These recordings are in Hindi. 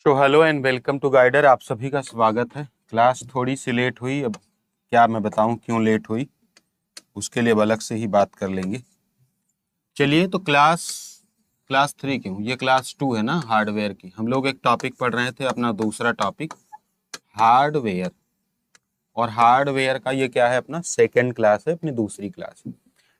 So hello and welcome to Guider. आप सभी का स्वागत है। क्लास थोड़ी सी लेट हुई। अब क्या मैं बताऊं क्यों लेट हुई, उसके लिए अब अलग से ही बात कर लेंगे। चलिए, तो क्लास क्लास 3 क्यों, ये क्लास 2 है ना हार्डवेयर की। हम लोग एक टॉपिक पढ़ रहे थे, अपना दूसरा टॉपिक हार्डवेयर। और हार्डवेयर का ये क्या है, अपना सेकेंड क्लास है, अपनी दूसरी क्लास है।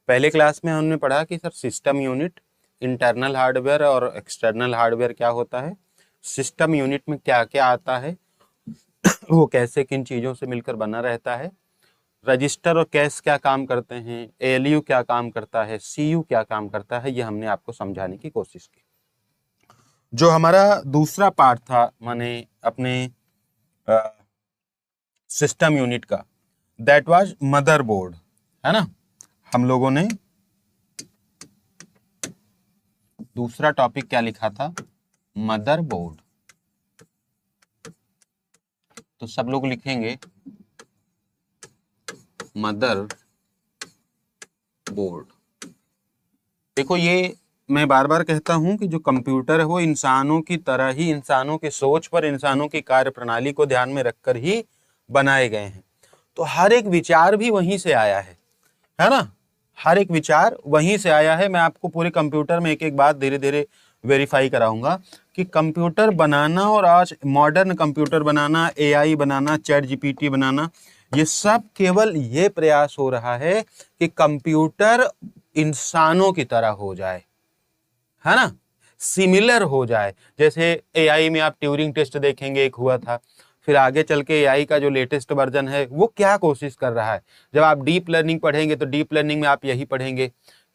पहले क्लास में हमने पढ़ा कि sir system unit, internal hardware और एक्सटर्नल हार्डवेयर क्या होता है, सिस्टम यूनिट में क्या क्या आता है, वो कैसे किन चीज़ों से मिलकर बना रहता है, रजिस्टर और कैश क्या काम करते हैं, एएलयू क्या काम करता है, सीयू क्या काम करता है, ये हमने आपको समझाने की कोशिश की। जो हमारा दूसरा पार्ट था, माने अपने सिस्टम यूनिट का, दैट वाज मदरबोर्ड, है ना। हम लोगों ने दूसरा टॉपिक क्या लिखा था, मदरबोर्ड। तो सब लोग लिखेंगे मदर बोर्ड। देखो, ये मैं बार बार कहता हूं कि जो कंप्यूटर है वो इंसानों की तरह ही, इंसानों के सोच पर, इंसानों की कार्य प्रणाली को ध्यान में रखकर ही बनाए गए हैं। तो हर एक विचार भी वहीं से आया है ना। हर एक विचार वहीं से आया है। मैं आपको पूरे कंप्यूटर में एक एक बात धीरे धीरे वेरीफाई कराऊंगा कि कंप्यूटर बनाना और आज मॉडर्न कंप्यूटर बनाना, एआई बनाना, चैट जीपीटी बनाना, ये सब केवल ये प्रयास हो रहा है कि कंप्यूटर इंसानों की तरह हो जाए, है ना, सिमिलर हो जाए। जैसे एआई में आप ट्यूरिंग टेस्ट देखेंगे, एक हुआ था। फिर आगे चल के एआई का जो लेटेस्ट वर्जन है वो क्या कोशिश कर रहा है। जब आप डीप लर्निंग पढ़ेंगे तो डीप लर्निंग में आप यही पढ़ेंगे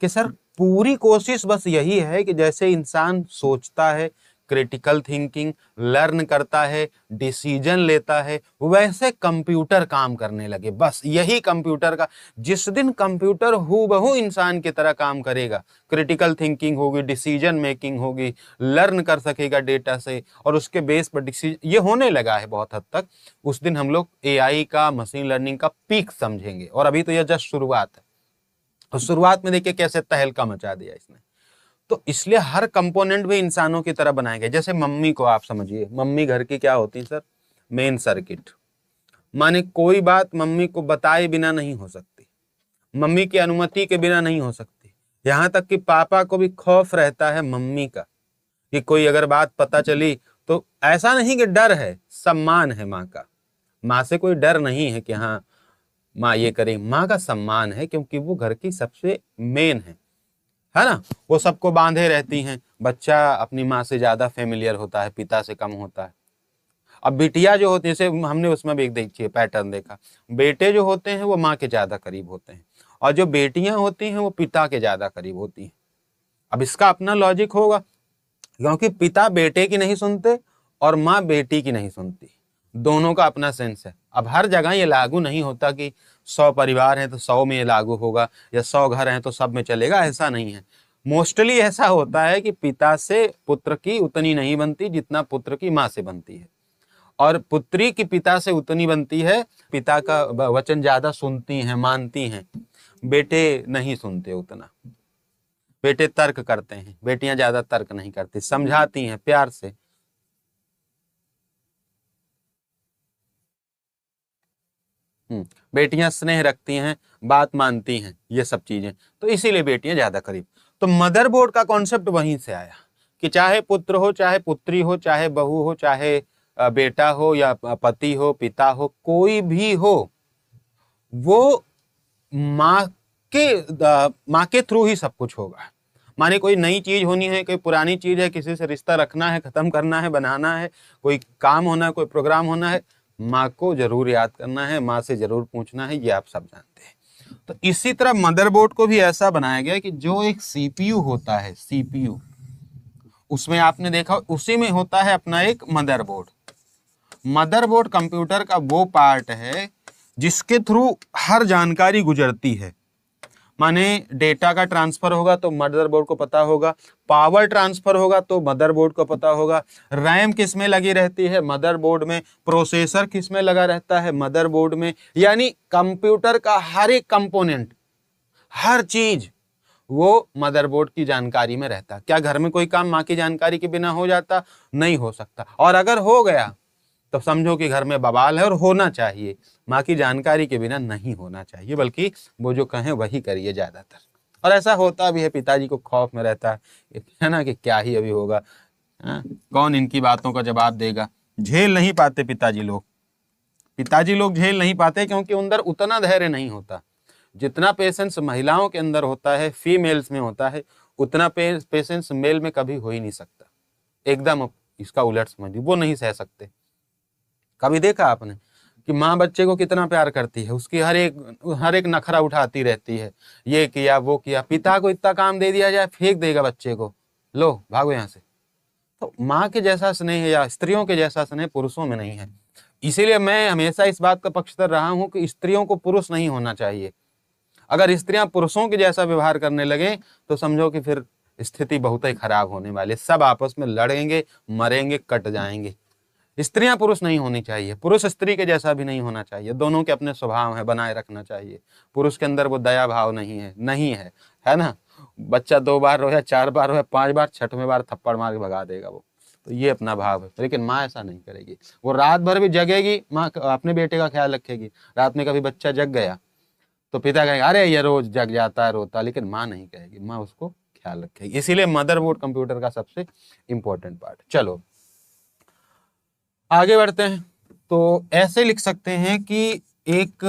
कि सर पूरी कोशिश बस यही है कि जैसे इंसान सोचता है, क्रिटिकल थिंकिंग, लर्न करता है, डिसीजन लेता है, वैसे कंप्यूटर काम करने लगे। बस यही कंप्यूटर का, जिस दिन कंप्यूटर हूबहू इंसान की तरह काम करेगा, क्रिटिकल थिंकिंग होगी, डिसीजन मेकिंग होगी, लर्न कर सकेगा डेटा से, और उसके बेस पर डिसीजन, ये होने लगा है बहुत हद तक, उस दिन हम लोग एआई का, मशीन लर्निंग का पीक समझेंगे। और अभी तो यह जस्ट शुरुआत है। और शुरुआत में देखिए कैसे तहलका मचा दिया इसने। तो इसलिए हर कंपोनेंट भी इंसानों की तरह बनाए गए। जैसे मम्मी को आप समझिए, मम्मी घर की क्या होती है सर, मेन सर्किट। माने कोई बात मम्मी को बताए बिना नहीं हो सकती, मम्मी की अनुमति के बिना नहीं हो सकती। यहां तक कि पापा को भी खौफ रहता है मम्मी का, कि कोई अगर बात पता चली तो ऐसा नहीं कि डर है, सम्मान है माँ का। माँ से कोई डर नहीं है कि हाँ माँ ये करे, माँ का सम्मान है, क्योंकि वो घर की सबसे मेन है ना। वो सबको बांधे रहती हैं। बच्चा अपनी माँ से ज्यादा फेमिलियर होता है, पिता से कम होता है। अब बिटिया जो होती है, जैसे हमने उसमें भी एक देखिए पैटर्न देखा, बेटे जो होते हैं वो माँ के ज्यादा करीब होते हैं, और जो बेटियां होती हैं वो पिता के ज्यादा करीब होती हैं। अब इसका अपना लॉजिक होगा, क्योंकि पिता बेटे की नहीं सुनते और माँ बेटी की नहीं सुनती। दोनों का अपना सेंस है। अब हर जगह ये लागू नहीं होता कि 100 परिवार हैं तो 100 में ये लागू होगा, या 100 घर हैं तो सब में चलेगा, ऐसा नहीं है। मोस्टली ऐसा होता है कि पिता से पुत्र की उतनी नहीं बनती जितना पुत्र की माँ से बनती है, और पुत्री की पिता से उतनी बनती है, पिता का वचन ज्यादा सुनती हैं, मानती हैं। बेटे नहीं सुनते उतना, बेटे तर्क करते हैं, बेटियां ज्यादा तर्क नहीं करती, समझाती हैं प्यार से। बेटियां स्नेह रखती हैं, बात मानती हैं, ये सब चीजें। तो इसीलिए बेटियां ज्यादा करीब। तो मदरबोर्ड का कॉन्सेप्ट वहीं से आया कि चाहे पुत्र हो, चाहे पुत्री हो, चाहे बहू हो, चाहे बेटा हो, या पति हो, पिता हो, कोई भी हो, वो माँ माँ के थ्रू ही सब कुछ होगा। माने कोई नई चीज होनी है, कोई पुरानी चीज है, किसी से रिश्ता रखना है, खत्म करना है, बनाना है, कोई काम होना है, कोई प्रोग्राम होना है, माँ को जरूर याद करना है, माँ से जरूर पूछना है, ये आप सब जानते हैं। तो इसी तरह मदरबोर्ड को भी ऐसा बनाया गया कि जो एक सीपीयू होता है, सीपीयू, उसमें आपने देखा उसी में होता है अपना एक मदरबोर्ड। मदरबोर्ड कंप्यूटर का वो पार्ट है जिसके थ्रू हर जानकारी गुजरती है। माने डेटा का ट्रांसफर होगा तो मदरबोर्ड को पता होगा, पावर ट्रांसफर होगा तो मदरबोर्ड को पता होगा, रैम किस में लगी रहती है, मदरबोर्ड में, प्रोसेसर किस में लगा रहता है, मदरबोर्ड में। यानी कंप्यूटर का हर एक कंपोनेंट, हर चीज वो मदरबोर्ड की जानकारी में रहता। क्या घर में कोई काम माँ की जानकारी के बिना हो जाता? नहीं हो सकता। और अगर हो गया तो समझो कि घर में बवाल है, और होना चाहिए। माँ की जानकारी के बिना नहीं होना चाहिए, बल्कि वो जो कहें वही करिए ज्यादातर। और ऐसा होता भी है, पिताजी को खौफ में रहता है ना, कि क्या ही अभी होगा, हाँ? कौन इनकी बातों का जवाब देगा। झेल नहीं पाते पिताजी लोग झेल नहीं पाते, क्योंकि अंदर उतना धैर्य नहीं होता। जितना पेशेंस महिलाओं के अंदर होता है, फीमेल्स में होता है, उतना पेशेंस मेल में कभी हो ही नहीं सकता। एकदम इसका उलट समझिए, वो नहीं सह सकते। कभी देखा आपने कि माँ बच्चे को कितना प्यार करती है, उसकी हर एक नखरा उठाती रहती है, ये किया वो किया। पिता को इतना काम दे दिया जाए, फेंक देगा बच्चे को, लो भागो यहाँ से। तो माँ के जैसा स्नेह या स्त्रियों के जैसा स्नेह पुरुषों में नहीं है। इसीलिए मैं हमेशा इस बात का पक्षधर रहा हूं कि स्त्रियों को पुरुष नहीं होना चाहिए। अगर स्त्रियां पुरुषों के जैसा व्यवहार करने लगे तो समझो कि फिर स्थिति बहुत ही खराब होने वाली। सब आपस में लड़ेंगे, मरेंगे, कट जाएंगे। स्त्रियां पुरुष नहीं होनी चाहिए, पुरुष स्त्री के जैसा भी नहीं होना चाहिए। दोनों के अपने स्वभाव है, बनाए रखना चाहिए। पुरुष के अंदर वो दया भाव नहीं है ना। बच्चा 2 बार रोया, 4 बार रोया, 5 बार, 6वें बार थप्पड़ मार के भगा देगा वो। तो ये अपना भाव है। लेकिन माँ ऐसा नहीं करेगी। वो रात भर भी जगेगी, माँ अपने बेटे का ख्याल रखेगी। रात में कभी बच्चा जग गया तो पिता कहेगा अरे ये रोज जग जाता है, रोता। लेकिन माँ नहीं कहेगी, माँ उसको ख्याल रखेगी। इसीलिए मदरबोर्ड कंप्यूटर का सबसे इंपॉर्टेंट पार्ट। चलो आगे बढ़ते हैं। तो ऐसे लिख सकते हैं कि एक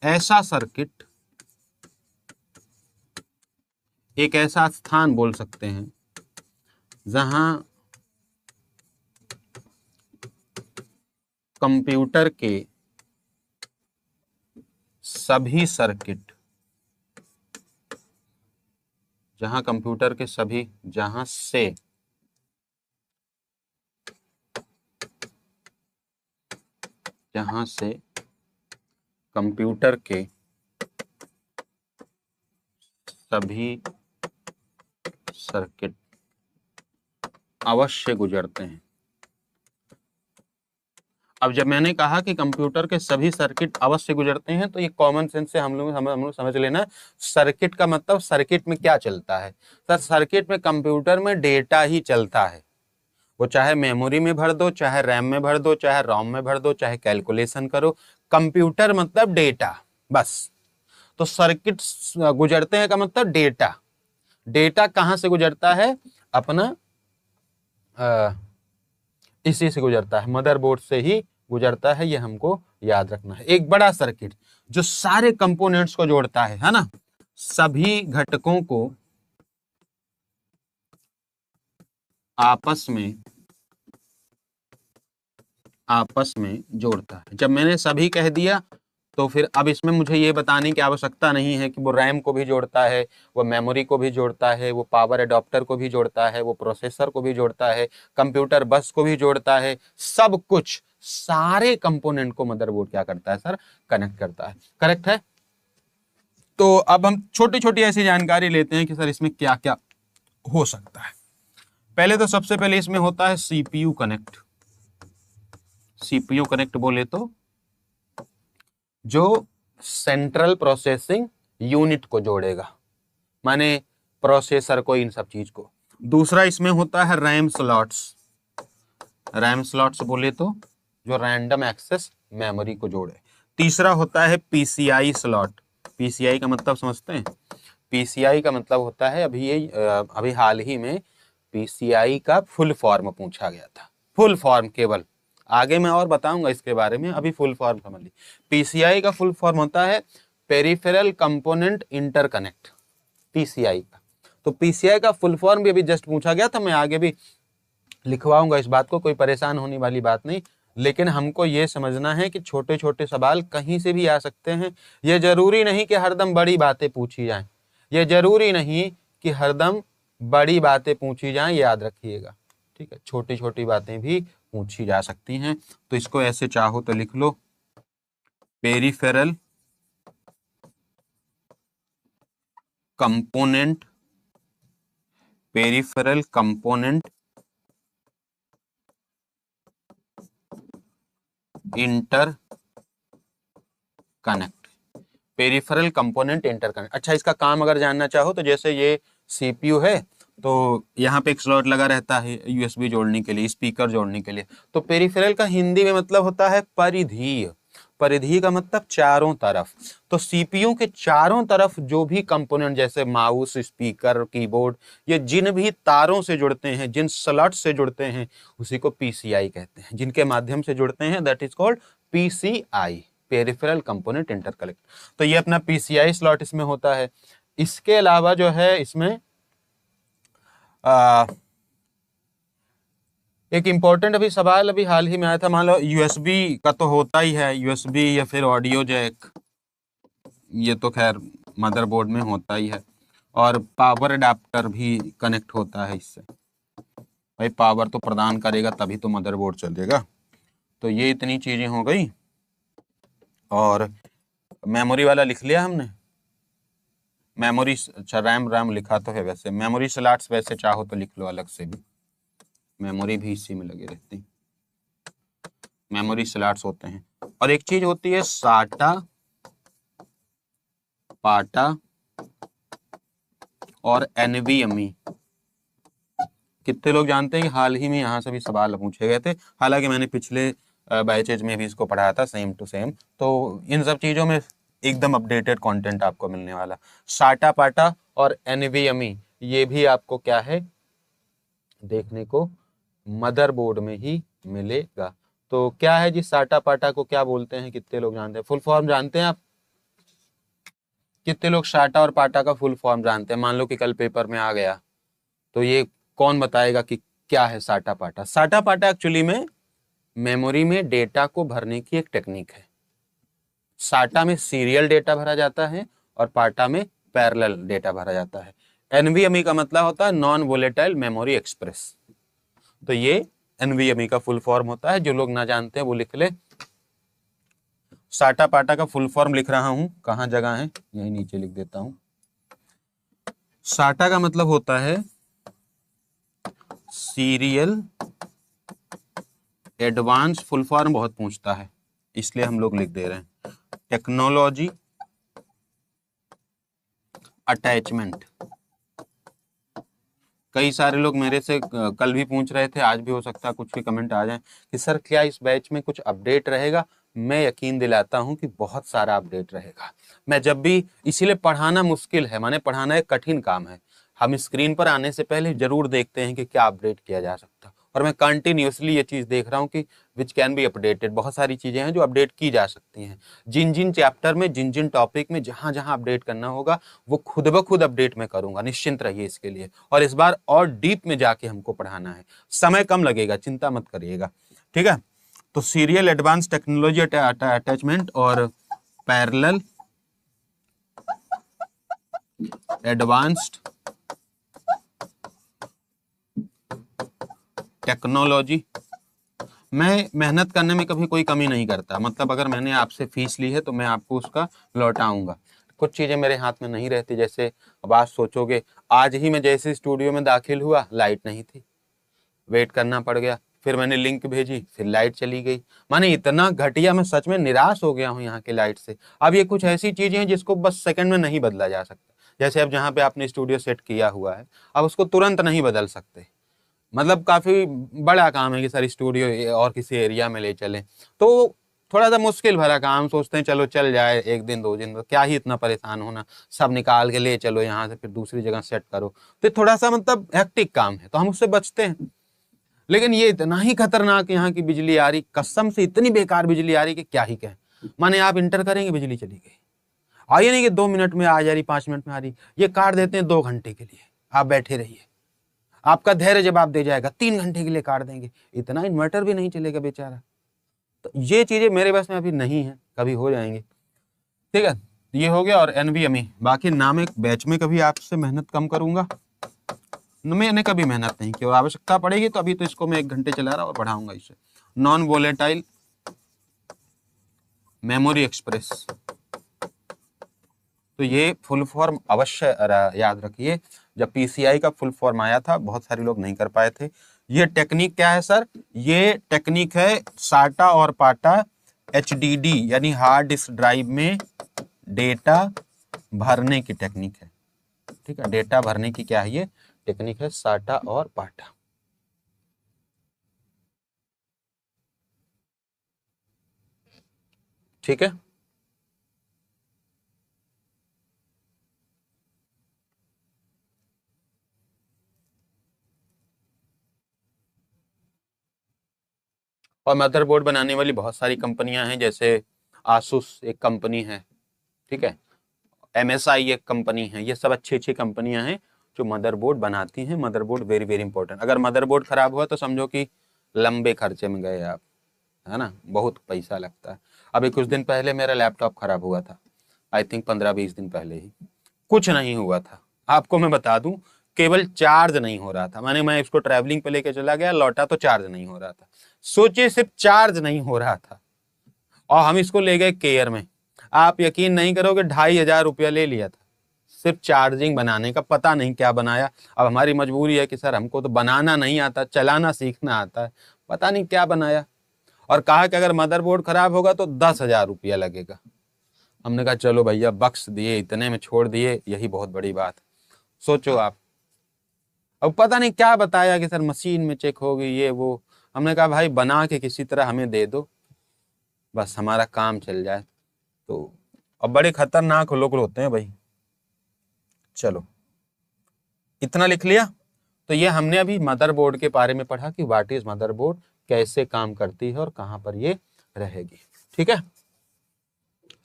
ऐसा सर्किट, एक ऐसा स्थान बोल सकते हैं जहां कंप्यूटर के सभी सर्किट, जहां कंप्यूटर के सभी, जहां से कंप्यूटर के सभी सर्किट अवश्य गुजरते हैं। अब जब मैंने कहा कि कंप्यूटर के सभी सर्किट अवश्य गुजरते हैं, तो ये कॉमन सेंस से हम लोग समझ लेना। सर्किट का मतलब सर्किट में क्या चलता है। सर सर्किट में, कंप्यूटर में डेटा ही चलता है। वो चाहे मेमोरी में भर दो, चाहे रैम में भर दो, चाहे रोम में भर दो, चाहे कैलकुलेशन करो, कंप्यूटर मतलब डेटा, बस। तो सर्किट गुजरते हैं का मतलब डेटा। डेटा कहां से गुजरता है? अपना इसी से गुजरता है, मदरबोर्ड से ही गुजरता है। ये हमको याद रखना है। एक बड़ा सर्किट जो सारे कंपोनेंट्स को जोड़ता है ना, सभी घटकों को आपस में जोड़ता है। जब मैंने सभी कह दिया तो फिर अब इसमें मुझे ये बताने की आवश्यकता नहीं है कि वो रैम को भी जोड़ता है, वो मेमोरी को भी जोड़ता है, वो पावर एडॉप्टर को भी जोड़ता है, वो प्रोसेसर को भी जोड़ता है, कंप्यूटर बस को भी जोड़ता है। सब कुछ, सारे कंपोनेंट को मदरबोर्ड क्या करता है सर? कनेक्ट करता है। करेक्ट है। तो अब हम छोटी छोटी ऐसी जानकारी लेते हैं कि सर इसमें क्या क्या हो सकता है। पहले तो सबसे पहले इसमें होता है सीपीयू कनेक्ट। सीपीयू कनेक्ट बोले तो जो सेंट्रल प्रोसेसिंग यूनिट को जोड़ेगा, माने प्रोसेसर को, इन सब चीज को। दूसरा इसमें होता है रैम स्लॉट्स। रैम स्लॉट्स बोले तो जो रैंडम एक्सेस मेमोरी को जोड़े। तीसरा होता है पीसीआई स्लॉट। पीसीआई का मतलब समझते हैं? पीसीआई का मतलब होता है, अभी हाल ही में पीसीआई का फुल फॉर्म पूछा गया था। फुल फॉर्म केवल, आगे मैं और बताऊंगा इसके बारे में, अभी फुल फॉर्म समझ ली। पीसीआई का फुल फॉर्म होता है पेरिफेरल कंपोनेंट इंटरकनेक्ट, पीसीआई का। तो पीसीआई का फुल फॉर्म भी अभी जस्ट पूछा गया था, मैं आगे भी लिखवाऊंगा इस बात को, कोई परेशान होने वाली बात नहीं। लेकिन हमको ये समझना है कि छोटे छोटे सवाल कहीं से भी आ सकते हैं। ये जरूरी नहीं कि हरदम बड़ी बातें पूछी जाएं, ये जरूरी नहीं कि हरदम बड़ी बातें पूछी जाएं, याद रखिएगा। ठीक है, छोटी छोटी बातें भी पूछी जा सकती हैं। तो इसको ऐसे चाहो तो लिख लो, peripheral component, peripheral component interconnect. Peripheral component interconnect. अच्छा, इसका काम अगर जानना चाहो तो जैसे ये सीपीयू है तो यहाँ पे एक स्लॉट लगा रहता है यूएसबी जोड़ने के लिए, स्पीकर जोड़ने के लिए। तो पेरिफेरल का हिंदी में मतलब होता है परिधीय। परिधि का मतलब चारों तरफ। तो सीपीयू के चारों तरफ जो भी कंपोनेंट जैसे माउस, स्पीकर, कीबोर्ड, ये जिन भी तारों से जुड़ते हैं, जिन स्लॉट से जुड़ते हैं, उसी को पीसीआई कहते हैं। जिनके माध्यम से जुड़ते हैं that is called PCI, peripheral component interconnect. तो ये अपना पीसीआई स्लॉट इसमें होता है। इसके अलावा जो है इसमें एक इंपॉर्टेंट अभी सवाल अभी हाल ही में आया था। मान लो यूएसबी का तो होता ही है, यूएसबी या फिर ऑडियो जैक, ये तो खैर मदरबोर्ड में होता ही है। और पावर अडेप्टर भी कनेक्ट होता है इससे। भाई पावर तो प्रदान करेगा तभी तो मदरबोर्ड चलेगा। तो ये इतनी चीजें हो गई। और मेमोरी वाला लिख लिया हमने। मेमोरी, अच्छा रैम लिखा तो है वैसे। मेमोरी स्लॉट्स वैसे चाहो तो लिख लो अलग से भी, मेमोरी भी इसी में लगी रहती, मेमोरी स्लॉट्स होते हैं। और एक चीज होती है साटा, पाटा और एनवीएमई। कितने लोग जानते हैं कि हाल ही में यहाँ से भी सवाल पूछे गए थे। हालांकि मैंने पिछले बैचेज में भी इसको पढ़ाया था सेम टू सेम। तो इन सब चीजों में एकदम अपडेटेड कंटेंट आपको मिलने वाला। साटा पाटा और एनवीएमई ये भी आपको क्या है देखने को मदरबोर्ड में ही मिलेगा। तो क्या है जी साटा पाटा को क्या बोलते हैं, कितने लोग जानते हैं? फुल फॉर्म जानते हैं आप? कितने लोग साटा और पाटा का फुल फॉर्म जानते हैं? मान लो कि कल पेपर में आ गया तो ये कौन बताएगा कि क्या है साटा पाटा? साटा पाटा एक्चुअली में मेमोरी में डेटा को भरने की एक टेक्निक है। साटा में सीरियल डेटा भरा जाता है और पाटा में पैरेलल डेटा भरा जाता है। एनवीएमई का मतलब होता है नॉन वोलेटाइल मेमोरी एक्सप्रेस। तो ये एनवीएमई का फुल फॉर्म होता है। जो लोग ना जानते हैं वो लिख ले। साटा पाटा का फुल फॉर्म लिख रहा हूं, कहां जगह है, यही नीचे लिख देता हूं। साटा का मतलब होता है सीरियल एडवांस, फुल फॉर्म बहुत पूछता है इसलिए हम लोग लिख दे रहे हैं, टेक्नोलॉजी अटैचमेंट। कई सारे लोग मेरे से कल भी पूछ रहे थे, आज भी हो सकता है कुछ भी कमेंट आ जाए कि सर क्या इस बैच में कुछ अपडेट रहेगा। मैं यकीन दिलाता हूं कि बहुत सारा अपडेट रहेगा। मैं जब भी, इसीलिए पढ़ाना मुश्किल है, माने पढ़ाना एक कठिन काम है। हम स्क्रीन पर आने से पहले जरूर देखते हैं कि क्या अपडेट किया जा सकता, और मैं कंटिन्यूसली ये चीज देख रहा हूँ कि विच कैन बी अपडेटेड। बहुत सारी चीजें हैं जो अपडेट की जा सकती हैं। जिन जिन चैप्टर में, जिन जिन टॉपिक में जहां जहां अपडेट करना होगा वो खुद ब खुद अपडेट में करूंगा, निश्चिंत रहिए इसके लिए। और इस बार और डीप में जाके हमको पढ़ाना है, समय कम लगेगा, चिंता मत करिएगा, ठीक है। तो सीरियल एडवांस टेक्नोलॉजी अटैचमेंट और पैरेलल एडवांस्ड टेक्नोलॉजी। मैं मेहनत करने में कभी कोई कमी नहीं करता। मतलब अगर मैंने आपसे फीस ली है तो मैं आपको उसका लौटाऊंगा। कुछ चीजें मेरे हाथ में नहीं रहती। जैसे अब आप सोचोगे, आज ही मैं जैसे स्टूडियो में दाखिल हुआ लाइट नहीं थी, वेट करना पड़ गया, फिर मैंने लिंक भेजी, फिर लाइट चली गई। माने इतना घटिया, मैं सच में निराश हो गया हूँ यहाँ के लाइट से। अब ये कुछ ऐसी चीजें हैं जिसको बस सेकंड में नहीं बदला जा सकता। जैसे अब जहाँ पे आपने स्टूडियो सेट किया हुआ है, अब उसको तुरंत नहीं बदल सकते। मतलब काफी बड़ा काम है कि सर स्टूडियो और किसी एरिया में ले चलें, तो थोड़ा सा मुश्किल भरा काम। सोचते हैं चलो चल जाए, एक दिन दो दिन, तो क्या ही इतना परेशान होना, सब निकाल के ले चलो यहाँ से, फिर दूसरी जगह सेट करो, तो थोड़ा सा मतलब हेक्टिक काम है, तो हम उससे बचते हैं। लेकिन ये इतना ही खतरनाक यहाँ की बिजली आ रही, कसम से इतनी बेकार बिजली आ रही कि क्या ही कहें। माने आप इंटर करेंगे बिजली चली गई, आइए नहीं कि 2 मिनट में आ जा रही, 5 मिनट में आ रही, ये काट देते हैं 2 घंटे के लिए। आप बैठे रहिए, आपका धैर्य जवाब दे जाएगा, 3 घंटे के लिए काट देंगे। इतना इन्वर्टर भी नहीं चलेगा बेचारा। तो ये चीजें मेरे बस में अभी नहीं है, कभी हो जाएंगे, ठीक है। ये हो गया। और एनवीएमई, बाकी नाम एक बैच में कभी आपसे मेहनत कम करूंगा, मैंने कभी मेहनत नहीं की, और आवश्यकता पड़ेगी तो अभी तो इसको मैं 1 घंटे चला रहा और बढ़ाऊंगा इसे। नॉन वोलेटाइल मेमोरी एक्सप्रेस, तो ये फुल फॉर्म अवश्य याद रखिए। जब पीसीआई का फुल फॉर्म आया था बहुत सारे लोग नहीं कर पाए थे। ये टेक्निक क्या है सर? ये टेक्निक है साटा और पाटा एचडीडी यानी हार्ड डिस्क ड्राइव में डेटा भरने की टेक्निक है। ठीक है, डेटा भरने की क्या है ये टेक्निक है, साटा और पाटा। ठीक है, और मदरबोर्ड बनाने वाली बहुत सारी कंपनियां हैं, जैसे आसूस एक कंपनी है, ठीक है, MSI एक कंपनी है, ये सब अच्छी अच्छी कंपनियां हैं जो मदरबोर्ड बनाती हैं। Motherboard very very important. अगर मदरबोर्ड खराब हुआ तो समझो कि लंबे खर्चे में गए आप, है ना, बहुत पैसा लगता है। अभी कुछ दिन पहले मेरा लैपटॉप खराब हुआ था, आई थिंक 15-20 दिन पहले ही, कुछ नहीं हुआ था, आपको मैं बता दूं, केवल चार्ज नहीं हो रहा था। मैं इसको ट्रैवलिंग पे लेके चला गया, लौटा तो चार्ज नहीं हो रहा था। सोचिए, सिर्फ चार्ज नहीं हो रहा था, और हम इसको ले गए केयर में। आप यकीन नहीं करोगे, 2500 रुपया ले लिया था सिर्फ चार्जिंग बनाने का। पता नहीं क्या बनाया। अब हमारी मजबूरी है कि सर हमको तो बनाना नहीं आता, चलाना सीखना आता है, पता नहीं क्या बनाया। और कहा कि अगर मदरबोर्ड खराब होगा तो 10,000 रुपया लगेगा। हमने कहा चलो भैया, बख्श दिए, इतने में छोड़ दिए, यही बहुत बड़ी बात। सोचो आप, अब पता नहीं क्या बताया कि सर मशीन में चेक होगी ये वो। हमने कहा भाई बना के किसी तरह हमें दे दो, बस हमारा काम चल जाए। तो अब बड़े खतरनाक लोग होते हैं भाई। चलो, इतना लिख लिया। तो ये हमने अभी मदरबोर्ड के बारे में पढ़ा कि व्हाट इज मदरबोर्ड, कैसे काम करती है और कहां पर ये रहेगी। ठीक है,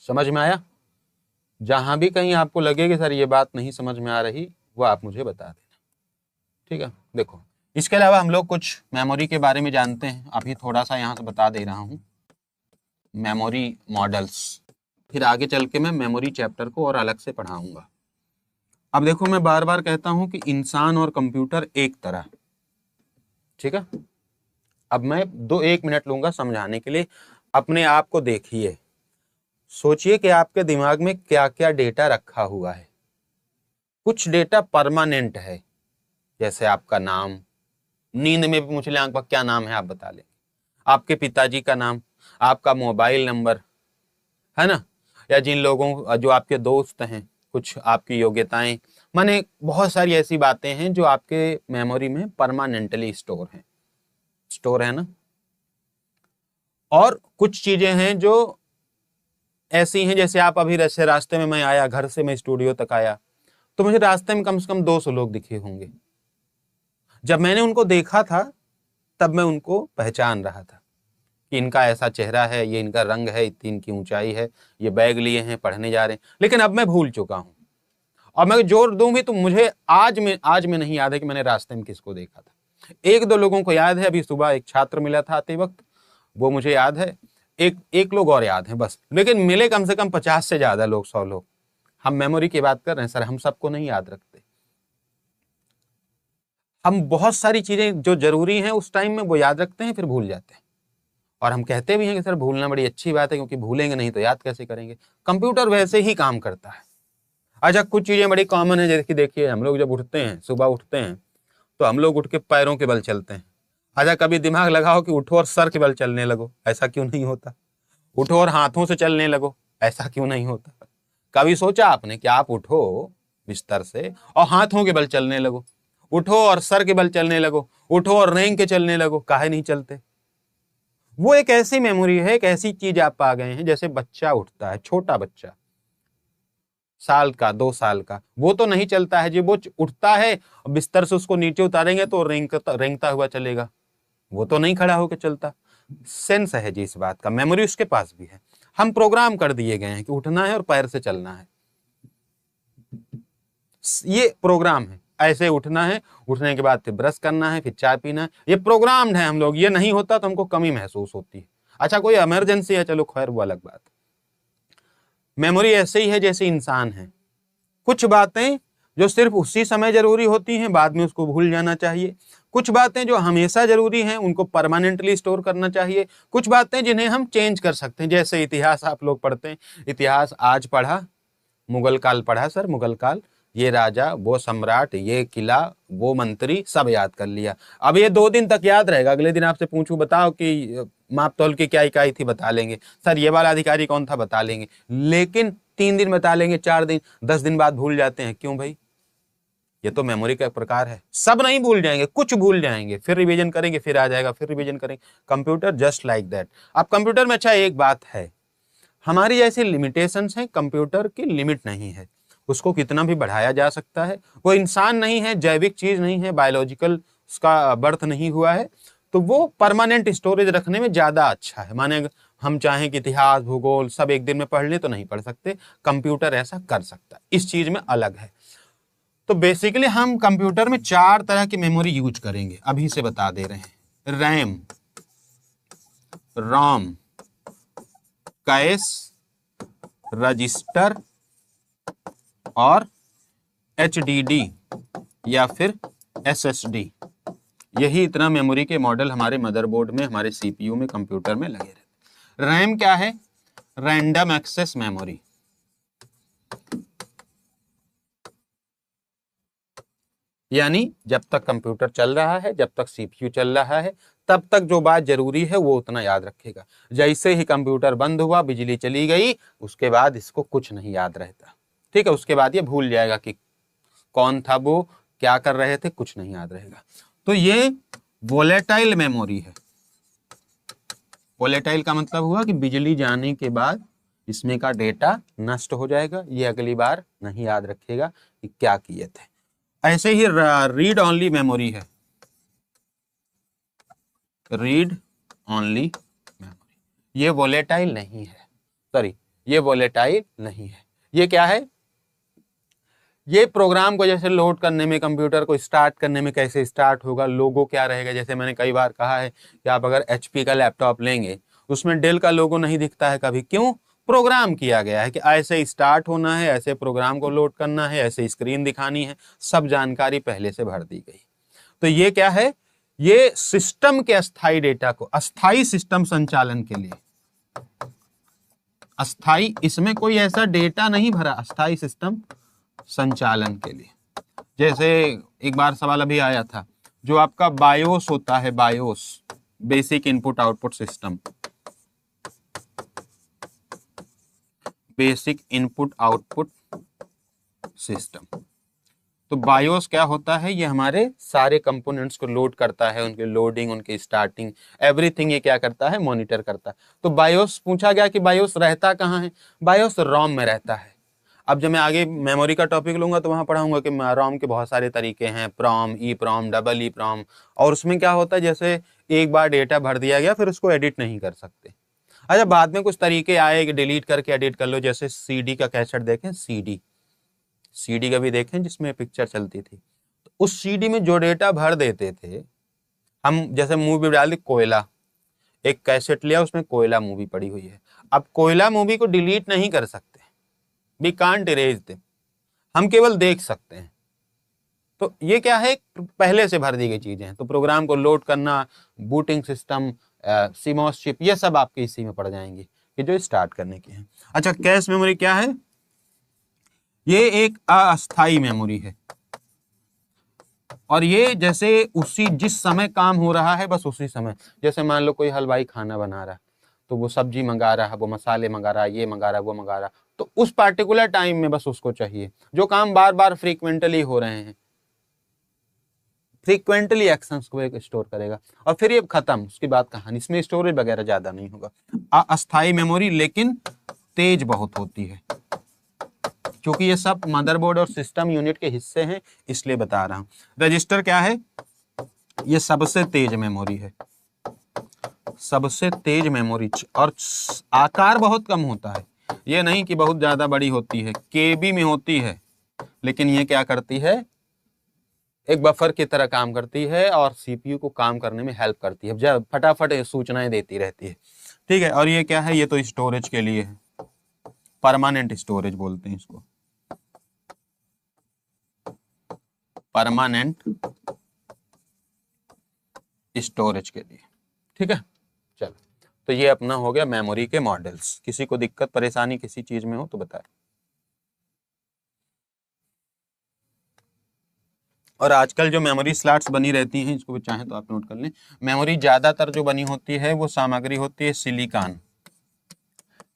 समझ में आया? जहां भी कहीं आपको लगे कि सर ये बात नहीं समझ में आ रही, वो आप मुझे बता देना। ठीक है, देखो, इसके अलावा हम लोग कुछ मेमोरी के बारे में जानते हैं। अभी थोड़ा सा यहाँ से बता दे रहा हूँ, मेमोरी मॉडल्स। फिर आगे चल के मैं मेमोरी चैप्टर को और अलग से पढ़ाऊंगा। अब देखो, मैं बार बार कहता हूं कि इंसान और कंप्यूटर एक तरह। ठीक है, अब मैं 1 मिनट लूंगा समझाने के लिए। अपने आप को देखिए, सोचिए कि आपके दिमाग में क्या क्या डेटा रखा हुआ है। कुछ डेटा परमानेंट है, जैसे आपका नाम। नींद में भी पूछ ले आपका क्या नाम है, आप बता लें। आपके पिताजी का नाम, आपका मोबाइल नंबर, है ना, या जिन लोगों जो आपके दोस्त हैं, कुछ आपकी योग्यताएं, माने बहुत सारी ऐसी बातें हैं जो आपके मेमोरी में परमानेंटली स्टोर है ना। और कुछ चीजें हैं जो ऐसी हैं, जैसे आप अभी रास्ते में, मैं आया घर से, मैं स्टूडियो तक आया, तो मुझे रास्ते में कम से कम 200 लोग दिखे होंगे। जब मैंने उनको देखा था तब मैं उनको पहचान रहा था कि इनका ऐसा चेहरा है, ये इनका रंग है, इतनी इनकी ऊंचाई है, ये बैग लिए हैं, पढ़ने जा रहे हैं। लेकिन अब मैं भूल चुका हूं, और मैं जोर दूं भी तो मुझे आज में नहीं याद है कि मैंने रास्ते में किसको देखा था। 1-2 लोगों को याद है, अभी सुबह एक छात्र मिला था आते वक्त, वो मुझे याद है। एक लोग और याद है बस, लेकिन मिले कम से कम 50 से ज्यादा लोग, 100 लोग। हम मेमोरी की बात कर रहे हैं सर, हम सबको नहीं याद रखते। हम बहुत सारी चीजें जो जरूरी हैं उस टाइम में वो याद रखते हैं, फिर भूल जाते हैं। और हम कहते भी हैं कि सर भूलना बड़ी अच्छी बात है, क्योंकि भूलेंगे नहीं तो याद कैसे करेंगे। कंप्यूटर वैसे ही काम करता है। अच्छा, कुछ चीजें बड़ी कॉमन है, जैसे कि देखिए, हम लोग जब उठते हैं, सुबह उठते हैं, तो हम लोग उठ के पैरों के बल चलते हैं। अच्छा, कभी दिमाग लगाओ कि उठो और सर के बल चलने लगो, ऐसा क्यों नहीं होता? उठो और हाथों से चलने लगो, ऐसा क्यों नहीं होता? कभी सोचा आपने कि आप उठो बिस्तर से और हाथों के बल चलने लगो, उठो और सर के बल चलने लगो, उठो और रेंग के चलने लगो, काहे नहीं चलते? वो एक ऐसी मेमोरी है, एक ऐसी चीज आप पा गए हैं। जैसे बच्चा उठता है, छोटा बच्चा, साल का, 2 साल का, वो तो नहीं चलता है। जब वो उठता है, बिस्तर से उसको नीचे उतारेंगे तो रेंगता हुआ चलेगा, वो तो नहीं खड़ा होकर चलता। सेंस है जी इस बात का, मेमोरी उसके पास भी है। हम प्रोग्राम कर दिए गए हैं कि उठना है और पैर से चलना है, ये प्रोग्राम है। ऐसे उठना है, उठने के बाद फिर ब्रश करना है, फिर चाय पीना है, ये प्रोग्राम्ड है हम लोग। ये नहीं होता तो हमको कमी महसूस होती है। अच्छा, कोई इमरजेंसी है, चलो खैर, वो अलग बात। मेमोरी ऐसे ही है जैसे इंसान है। कुछ बातें जो सिर्फ उसी समय जरूरी होती हैं, बाद में उसको भूल जाना चाहिए। कुछ बातें जो हमेशा जरूरी हैं, उनको परमानेंटली स्टोर करना चाहिए। कुछ बातें जिन्हें हम चेंज कर सकते हैं, जैसे इतिहास आप लोग पढ़ते हैं, इतिहास आज पढ़ा, मुगल काल पढ़ा सर, मुगल काल, ये राजा, वो सम्राट, ये किला, वो मंत्री, सब याद कर लिया। अब ये 2 दिन तक याद रहेगा। अगले दिन आपसे पूछूं, बताओ कि माप तौल की क्या इकाई थी, बता लेंगे। सर ये वाला अधिकारी कौन था, बता लेंगे। लेकिन 3 दिन बता लेंगे, 4 दिन, 10 दिन बाद भूल जाते हैं। क्यों भाई? ये तो मेमोरी का प्रकार है। सब नहीं भूल जाएंगे, कुछ भूल जाएंगे, फिर रिवीजन करेंगे, फिर आ जाएगा, फिर रिवीजन करेंगे। Computer just like that. अब कंप्यूटर में अच्छा एक बात है, हमारी जैसी लिमिटेशंस हैं, कंप्यूटर की लिमिट नहीं है। उसको कितना भी बढ़ाया जा सकता है। वो इंसान नहीं है, जैविक चीज नहीं है, बायोलॉजिकल उसका बर्थ नहीं हुआ है, तो वो परमानेंट स्टोरेज रखने में ज्यादा अच्छा है। माने हम चाहें कि इतिहास, भूगोल सब एक दिन में पढ़ लें तो नहीं पढ़ सकते, कंप्यूटर ऐसा कर सकता है। इस चीज में अलग है। तो बेसिकली हम कंप्यूटर में 4 तरह की मेमोरी यूज करेंगे, अभी से बता दे रहे हैं। रैम, रोम, कैश, रजिस्टर और HDD या फिर SSD। यही इतना मेमोरी के मॉडल हमारे मदरबोर्ड में, हमारे CPU में, कंप्यूटर में लगे रहते। रैम क्या है? Random access memory. यानी जब तक कंप्यूटर चल रहा है, जब तक CPU चल रहा है, तब तक जो बात जरूरी है वो उतना याद रखेगा। जैसे ही कंप्यूटर बंद हुआ, बिजली चली गई, उसके बाद इसको कुछ नहीं याद रहता। ठीक है, उसके बाद ये भूल जाएगा कि कौन था वो, क्या कर रहे थे, कुछ नहीं याद रहेगा। तो ये वोलेटाइल मेमोरी है। वोलेटाइल का मतलब हुआ कि बिजली जाने के बाद इसमें का डेटा नष्ट हो जाएगा, ये अगली बार नहीं याद रखेगा कि क्या किए थे। ऐसे ही रीड ओनली मेमोरी है। रीड ओनली मेमोरी, ये वोलेटाइल नहीं है, सॉरी, ये वोलेटाइल नहीं है। ये क्या है? ये प्रोग्राम को जैसे लोड करने में, कंप्यूटर को स्टार्ट करने में कैसे स्टार्ट होगा, लोगो क्या रहेगा। जैसे मैंने कई बार कहा है कि आप अगर HP का लैपटॉप लेंगे, उसमें डेल का लोगो नहीं दिखता है कभी। क्यों? प्रोग्राम किया गया है कि ऐसे स्टार्ट होना है, ऐसे प्रोग्राम को लोड करना है, ऐसे स्क्रीन दिखानी है, सब जानकारी पहले से भर दी गई। तो ये क्या है? ये सिस्टम के अस्थायी डेटा को, अस्थायी सिस्टम संचालन के लिए, अस्थायी, इसमें कोई ऐसा डेटा नहीं भरा, अस्थायी सिस्टम संचालन के लिए। जैसे एक बार सवाल अभी आया था, जो आपका बायोस होता है, BIOS, basic input output system, basic input output system. तो बायोस क्या होता है? ये हमारे सारे कंपोनेंट्स को लोड करता है, उनके लोडिंग, उनकी स्टार्टिंग, एवरीथिंग ये क्या करता है? मॉनिटर करता है। तो बायोस पूछा गया कि बायोस रहता कहाँ है? बायोस रोम में रहता है। अब जब मैं आगे मेमोरी का टॉपिक लूंगा तो वहां पढ़ाऊंगा कि रोम के बहुत सारे तरीके हैं, प्रॉम, EEPROM, डबल EEPROM। और उसमें क्या होता है, जैसे एक बार डेटा भर दिया गया, फिर उसको एडिट नहीं कर सकते। अच्छा, बाद में कुछ तरीके आए कि डिलीट करके एडिट कर लो। जैसे CD का कैसेट देखें, CD का भी देखें जिसमें पिक्चर चलती थी, तो उस CD में जो डेटा भर देते थे हम, जैसे मूवी डाल दी कोयला, एक कैसेट लिया, उसमें कोयला मूवी पड़ी हुई है। अब कोयला मूवी को डिलीट नहीं कर सकते, वी कांट इरेज देम, हम केवल देख सकते हैं। तो ये क्या है? पहले से भर दी गई चीजें हैं। तो प्रोग्राम को लोड करना, बूटिंग सिस्टम, CMOS चिप, ये सब आपके इसी में पड़ जाएंगे कि जो स्टार्ट करने की है। अच्छा, कैश मेमोरी क्या है? ये एक अस्थाई मेमोरी है, और ये जैसे उसी, जिस समय काम हो रहा है बस उसी समय, जैसे मान लो कोई हलवाई खाना बना रहा है, तो वो सब्जी मंगा रहा है, वो मसाले मंगा रहा है, ये मंगा रहा है, वो मंगा रहा है, तो उस पार्टिकुलर टाइम में बस उसको चाहिए। जो काम बार बार फ्रीक्वेंटली हो रहे हैं, फ्रीक्वेंटली एक्शंस को एक स्टोर करेगा, और फिर ये खत्म, उसकी बात कहानी। इसमें स्टोरेज वगैरह ज्यादा नहीं होगा। अस्थाई मेमोरी लेकिन तेज बहुत होती है, क्योंकि ये सब मदरबोर्ड और सिस्टम यूनिट के हिस्से हैं, इसलिए बता रहा हूं। रजिस्टर क्या है? ये सबसे तेज मेमोरी है, सबसे तेज मेमोरी, और आकार बहुत कम होता है। ये नहीं कि बहुत ज्यादा बड़ी होती है, KB में होती है, लेकिन ये क्या करती है? एक बफर की तरह काम करती है, और CPU को काम करने में हेल्प करती है, जब फटाफट सूचनाएं देती रहती है। ठीक है, और ये क्या है? ये तो स्टोरेज के लिए है, परमानेंट स्टोरेज बोलते हैं इसको, परमानेंट स्टोरेज के लिए। ठीक है, चलो, तो ये अपना हो गया मेमोरी के मॉडल्स। किसी को दिक्कत परेशानी किसी चीज में हो तो बताएं। और आजकल जो मेमोरी स्लॉट्स बनी रहती हैं, इसको भी चाहें तो आप नोट कर लें। मेमोरी ज्यादातर जो बनी होती है वो सामग्री होती है सिलिकॉन।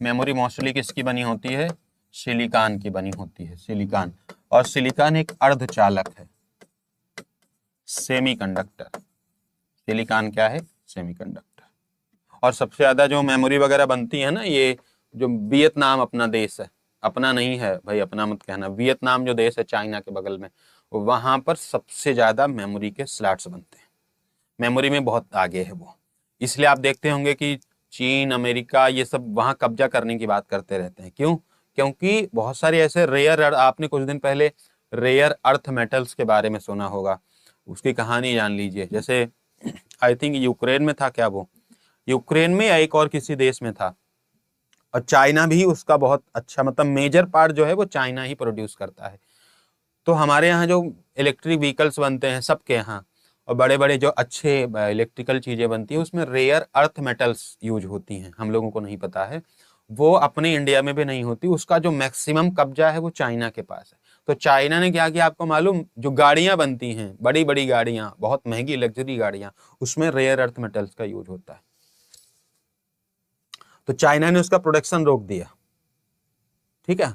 मेमोरी मोस्टली किसकी बनी होती है? सिलिकॉन की बनी होती है, सिलिकॉन। और सिलिकॉन एक अर्धचालक है, सेमीकंडक्टर। सिलिकॉन क्या है? सेमीकंडक्टर। और सबसे ज्यादा जो मेमोरी वगैरह बनती है ना, ये जो वियतनाम अपना देश है, अपना नहीं है भाई, अपना मत कहना, वियतनाम जो देश है चाइना के बगल में, वहां पर सबसे ज्यादा मेमोरी के स्लॉट्स बनते हैं। मेमोरी में बहुत आगे है वो, इसलिए आप देखते होंगे कि चीन, अमेरिका, ये सब वहां कब्जा करने की बात करते रहते हैं। क्यों? क्योंकि बहुत सारे ऐसे रेयर, आपने कुछ दिन पहले रेयर अर्थ मेटल्स के बारे में सुना होगा, उसकी कहानी जान लीजिए। जैसे आई थिंक यूक्रेन में था क्या वो, यूक्रेन में या एक और किसी देश में था, और चाइना भी उसका बहुत अच्छा, मतलब मेजर पार्ट जो है वो चाइना ही प्रोड्यूस करता है। तो हमारे यहाँ जो इलेक्ट्रिक व्हीकल्स बनते हैं सबके यहाँ, और बड़े बड़े जो अच्छे इलेक्ट्रिकल चीज़ें बनती हैं, उसमें रेयर अर्थ मेटल्स यूज होती हैं, हम लोगों को नहीं पता है, वो अपने इंडिया में भी नहीं होती। उसका जो मैक्सिमम कब्जा है वो चाइना के पास है। तो चाइना ने क्या किया आपको मालूम? जो गाड़ियां बनती हैं, बड़ी बड़ी गाड़ियां, बहुत महंगी लग्जरी गाड़ियां, उसमें रेयर अर्थ मेटल्स का यूज होता है। तो चाइना ने उसका प्रोडक्शन रोक दिया, ठीक है।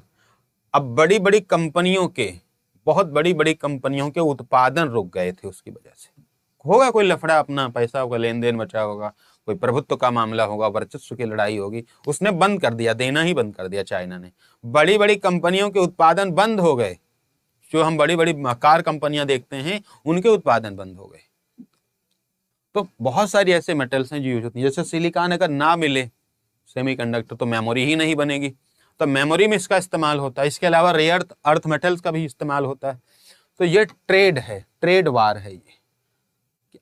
अब बड़ी बड़ी कंपनियों के, बहुत बड़ी बड़ी कंपनियों के उत्पादन रुक गए थे उसकी वजह से। होगा कोई लफड़ा, अपना पैसा होगा, लेन देन बचा होगा, कोई प्रभुत्व का मामला होगा, वर्चस्व की लड़ाई होगी, उसने बंद कर दिया, देना ही बंद कर दिया चाइना ने। बड़ी बड़ी कंपनियों के उत्पादन बंद हो गए, जो हम बड़ी बड़ी कार कंपनियां देखते हैं उनके उत्पादन बंद हो गए। तो बहुत सारी ऐसे मेटल्स हैं जो यूज होती हैं, जैसे सिलिकॉन अगर ना मिले सेमीकंडक्टर, तो मेमोरी ही नहीं बनेगी, तो मेमोरी में इसका इस्तेमाल होता है। इसके अलावा रेयर अर्थ मेटल्स का भी इस्तेमाल होता है। तो ये ट्रेड है, ट्रेड वार है ये।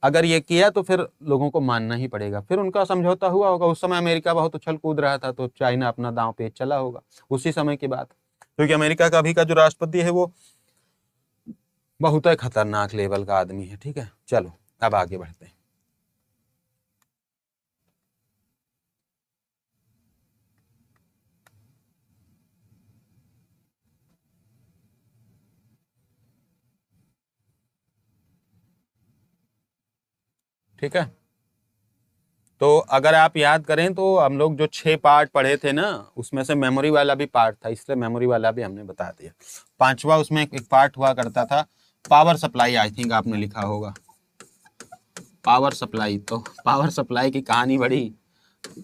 अगर ये किया तो फिर लोगों को मानना ही पड़ेगा। फिर उनका समझौता हुआ होगा, उस समय अमेरिका बहुत उछल कूद रहा था, तो चाइना अपना दांव पेच चला होगा, उसी समय की बात। क्योंकि अमेरिका का अभी का जो राष्ट्रपति है वो बहुत ही खतरनाक लेवल का आदमी है, ठीक है। चलो अब आगे बढ़ते हैं। ठीक है, तो अगर आप याद करें तो हम लोग जो 6 पार्ट पढ़े थे ना, उसमें से मेमोरी वाला भी पार्ट था, इसलिए मेमोरी वाला भी हमने बता दिया। पांचवा उसमें एक पार्ट हुआ करता था पावर सप्लाई, आई थिंक आपने लिखा होगा पावर सप्लाई। तो पावर सप्लाई की कहानी बड़ी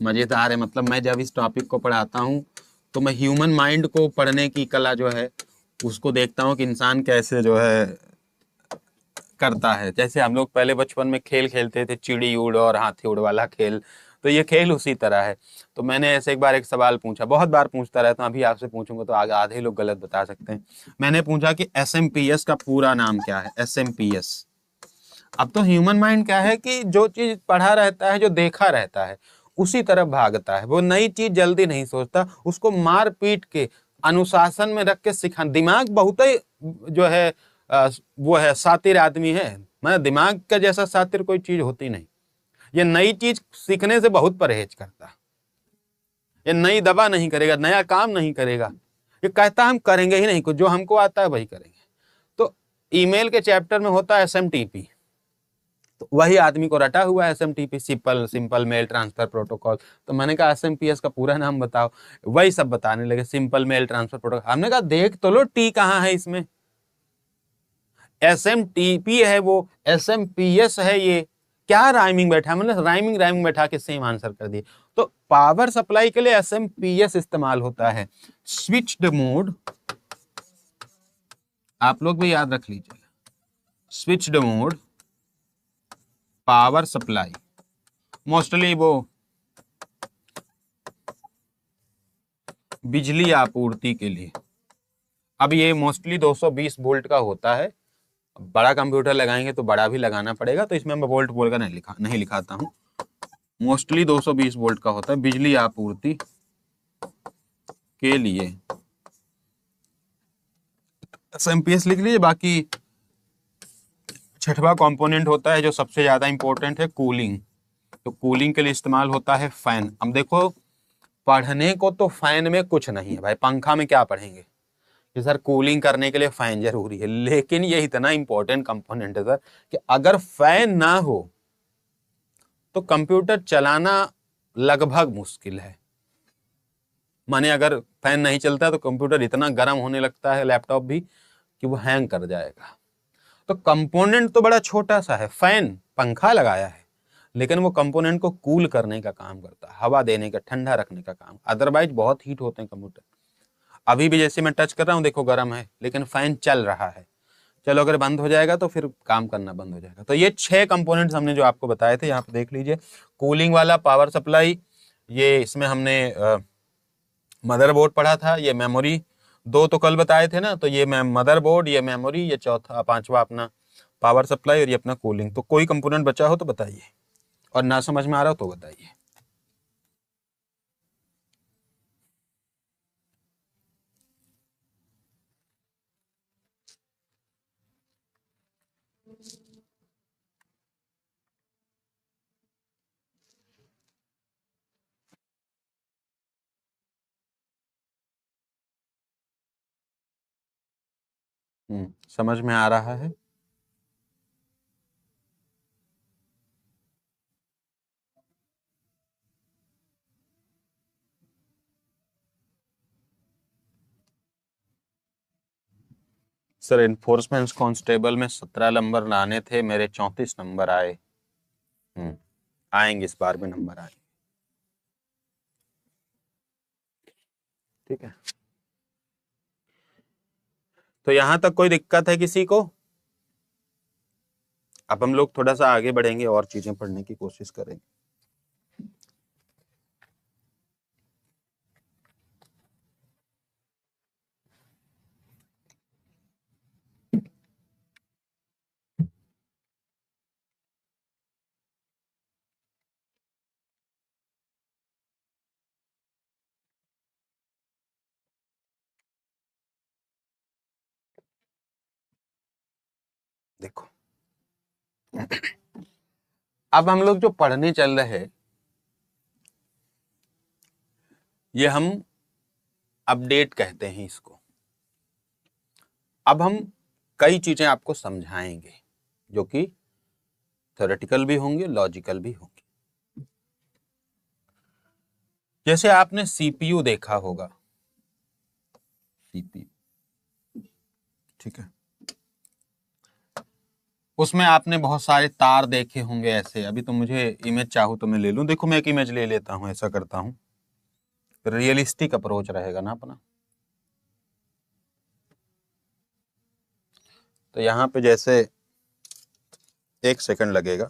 मजेदार है। मतलब मैं जब इस टॉपिक को पढ़ाता हूँ तो मैं ह्यूमन माइंड को पढ़ने की कला जो है उसको देखता हूँ कि इंसान कैसे जो है करता है। जैसे हम लोग पहले बचपन में खेल खेलते थे, चिड़ी उड़ और हाथी उड़ वाला खेल, तो ये खेल उसी तरह है। तो मैंने ऐसे एक बार एक सवाल पूछा, बहुत बार पूछता रहता हूँ, अभी आपसे पूछूंगा तो आगे आधे लोग गलत बता सकते हैं। मैंने पूछा कि एसएमपीएस का पूरा नाम क्या है, एसएमपीएस। अब तो ह्यूमन माइंड क्या है कि जो चीज पढ़ा रहता है, जो देखा रहता है, उसी तरफ भागता है। वो नई चीज जल्दी नहीं सोचता, उसको मार पीट के अनुशासन में रख के सिखा। दिमाग बहुत ही जो है वो है शातिर आदमी है, मैं दिमाग का जैसा शातिर कोई चीज होती नहीं। ये नई चीज सीखने से बहुत परहेज करता, ये नई दवा नहीं करेगा, नया काम नहीं करेगा, ये कहता हम करेंगे ही नहीं, कुछ जो हमको आता है वही करेंगे। तो ईमेल के चैप्टर में होता है एसएमटीपी, तो वही आदमी को रटा हुआ है SMTP, simple mail transfer protocol. तो मैंने कहा एसएमपीएस का पूरा नाम बताओ, वही सब बताने लगे, सिंपल मेल ट्रांसफर प्रोटोकॉल। हमने कहा देख तो लो टी कहाँ है इसमें, एसएमटीपी है वो, एसएमपीएस है ये, क्या राइमिंग बैठा है, मतलब राइमिंग बैठा के सेम आंसर कर दिए। तो पावर सप्लाई के लिए एसएमपीएस इस्तेमाल होता है, स्विच्ड मोड। आप लोग भी याद रख लीजिएगा, switched mode power supply, mostly वो बिजली आपूर्ति के लिए। अब ये मोस्टली 220 वोल्ट का होता है। बड़ा कंप्यूटर लगाएंगे तो बड़ा भी लगाना पड़ेगा, तो इसमें मैं वोल्ट बोलकर नहीं लिखाता हूँ। मोस्टली 220 वोल्ट का होता है बिजली आपूर्ति के लिए, एसएमपीएस लिख लीजिए। बाकी छठवां कंपोनेंट होता है जो सबसे ज्यादा इंपॉर्टेंट है, कूलिंग। तो कूलिंग के लिए इस्तेमाल होता है फैन। अब देखो, पढ़ने को तो फैन में कुछ नहीं है भाई, पंखा में क्या पढ़ेंगे कि सर कूलिंग करने के लिए फैन जरूरी है, लेकिन ये इतना इंपॉर्टेंट कंपोनेंट है सर कि अगर फैन ना हो तो कंप्यूटर चलाना लगभग मुश्किल है। माने अगर फैन नहीं चलता तो कंप्यूटर इतना गर्म होने लगता है, लैपटॉप भी, कि वो हैंग कर जाएगा। तो कंपोनेंट तो बड़ा छोटा सा है, फैन पंखा लगाया है, लेकिन वो कंपोनेंट को कूल करने का काम करता है, हवा देने का, ठंडा रखने का काम। अदरवाइज बहुत हीट होते हैं कंप्यूटर। अभी भी जैसे मैं टच कर रहा हूँ, देखो गर्म है, लेकिन फैन चल रहा है। चलो अगर बंद हो जाएगा तो फिर काम करना बंद हो जाएगा। तो ये 6 कंपोनेंट्स हमने जो आपको बताए थे, यहाँ पे देख लीजिए। कूलिंग वाला पावर सप्लाई, ये इसमें हमने मदरबोर्ड पढ़ा था, ये मेमोरी, 2 तो कल बताए थे ना, तो ये मदरबोर्ड, ये मेमोरी, ये चौथा पांचवा अपना पावर सप्लाई, और ये अपना कूलिंग। तो कोई कंपोनेंट बचा हो तो बताइए, और ना समझ में आ रहा हो तो बताइए। समझ में आ रहा है? सर इन्फोर्समेंट कांस्टेबल में 17 नंबर लाने थे, मेरे 34 नंबर आए। आएंगे, इस बार भी नंबर आएंगे। ठीक है, तो यहां तक कोई दिक्कत है किसी को? अब हम लोग थोड़ा सा आगे बढ़ेंगे और चीजें पढ़ने की कोशिश करेंगे। देखो, अब हम लोग जो पढ़ने चल रहे हैं, ये हम अपडेट कहते हैं इसको। अब हम कई चीजें आपको समझाएंगे जो कि थ्योरेटिकल भी होंगे, लॉजिकल भी होंगे। जैसे आपने सीपीयू देखा होगा, सीपीयू, ठीक है, उसमें आपने बहुत सारे तार देखे होंगे ऐसे। अभी तो मुझे इमेज चाहूँ तो मैं ले लूं, देखो मैं एक इमेज ले लेता हूं, ऐसा करता हूं, रियलिस्टिक अप्रोच रहेगा ना अपना। तो यहाँ पे जैसे 1 सेकंड लगेगा,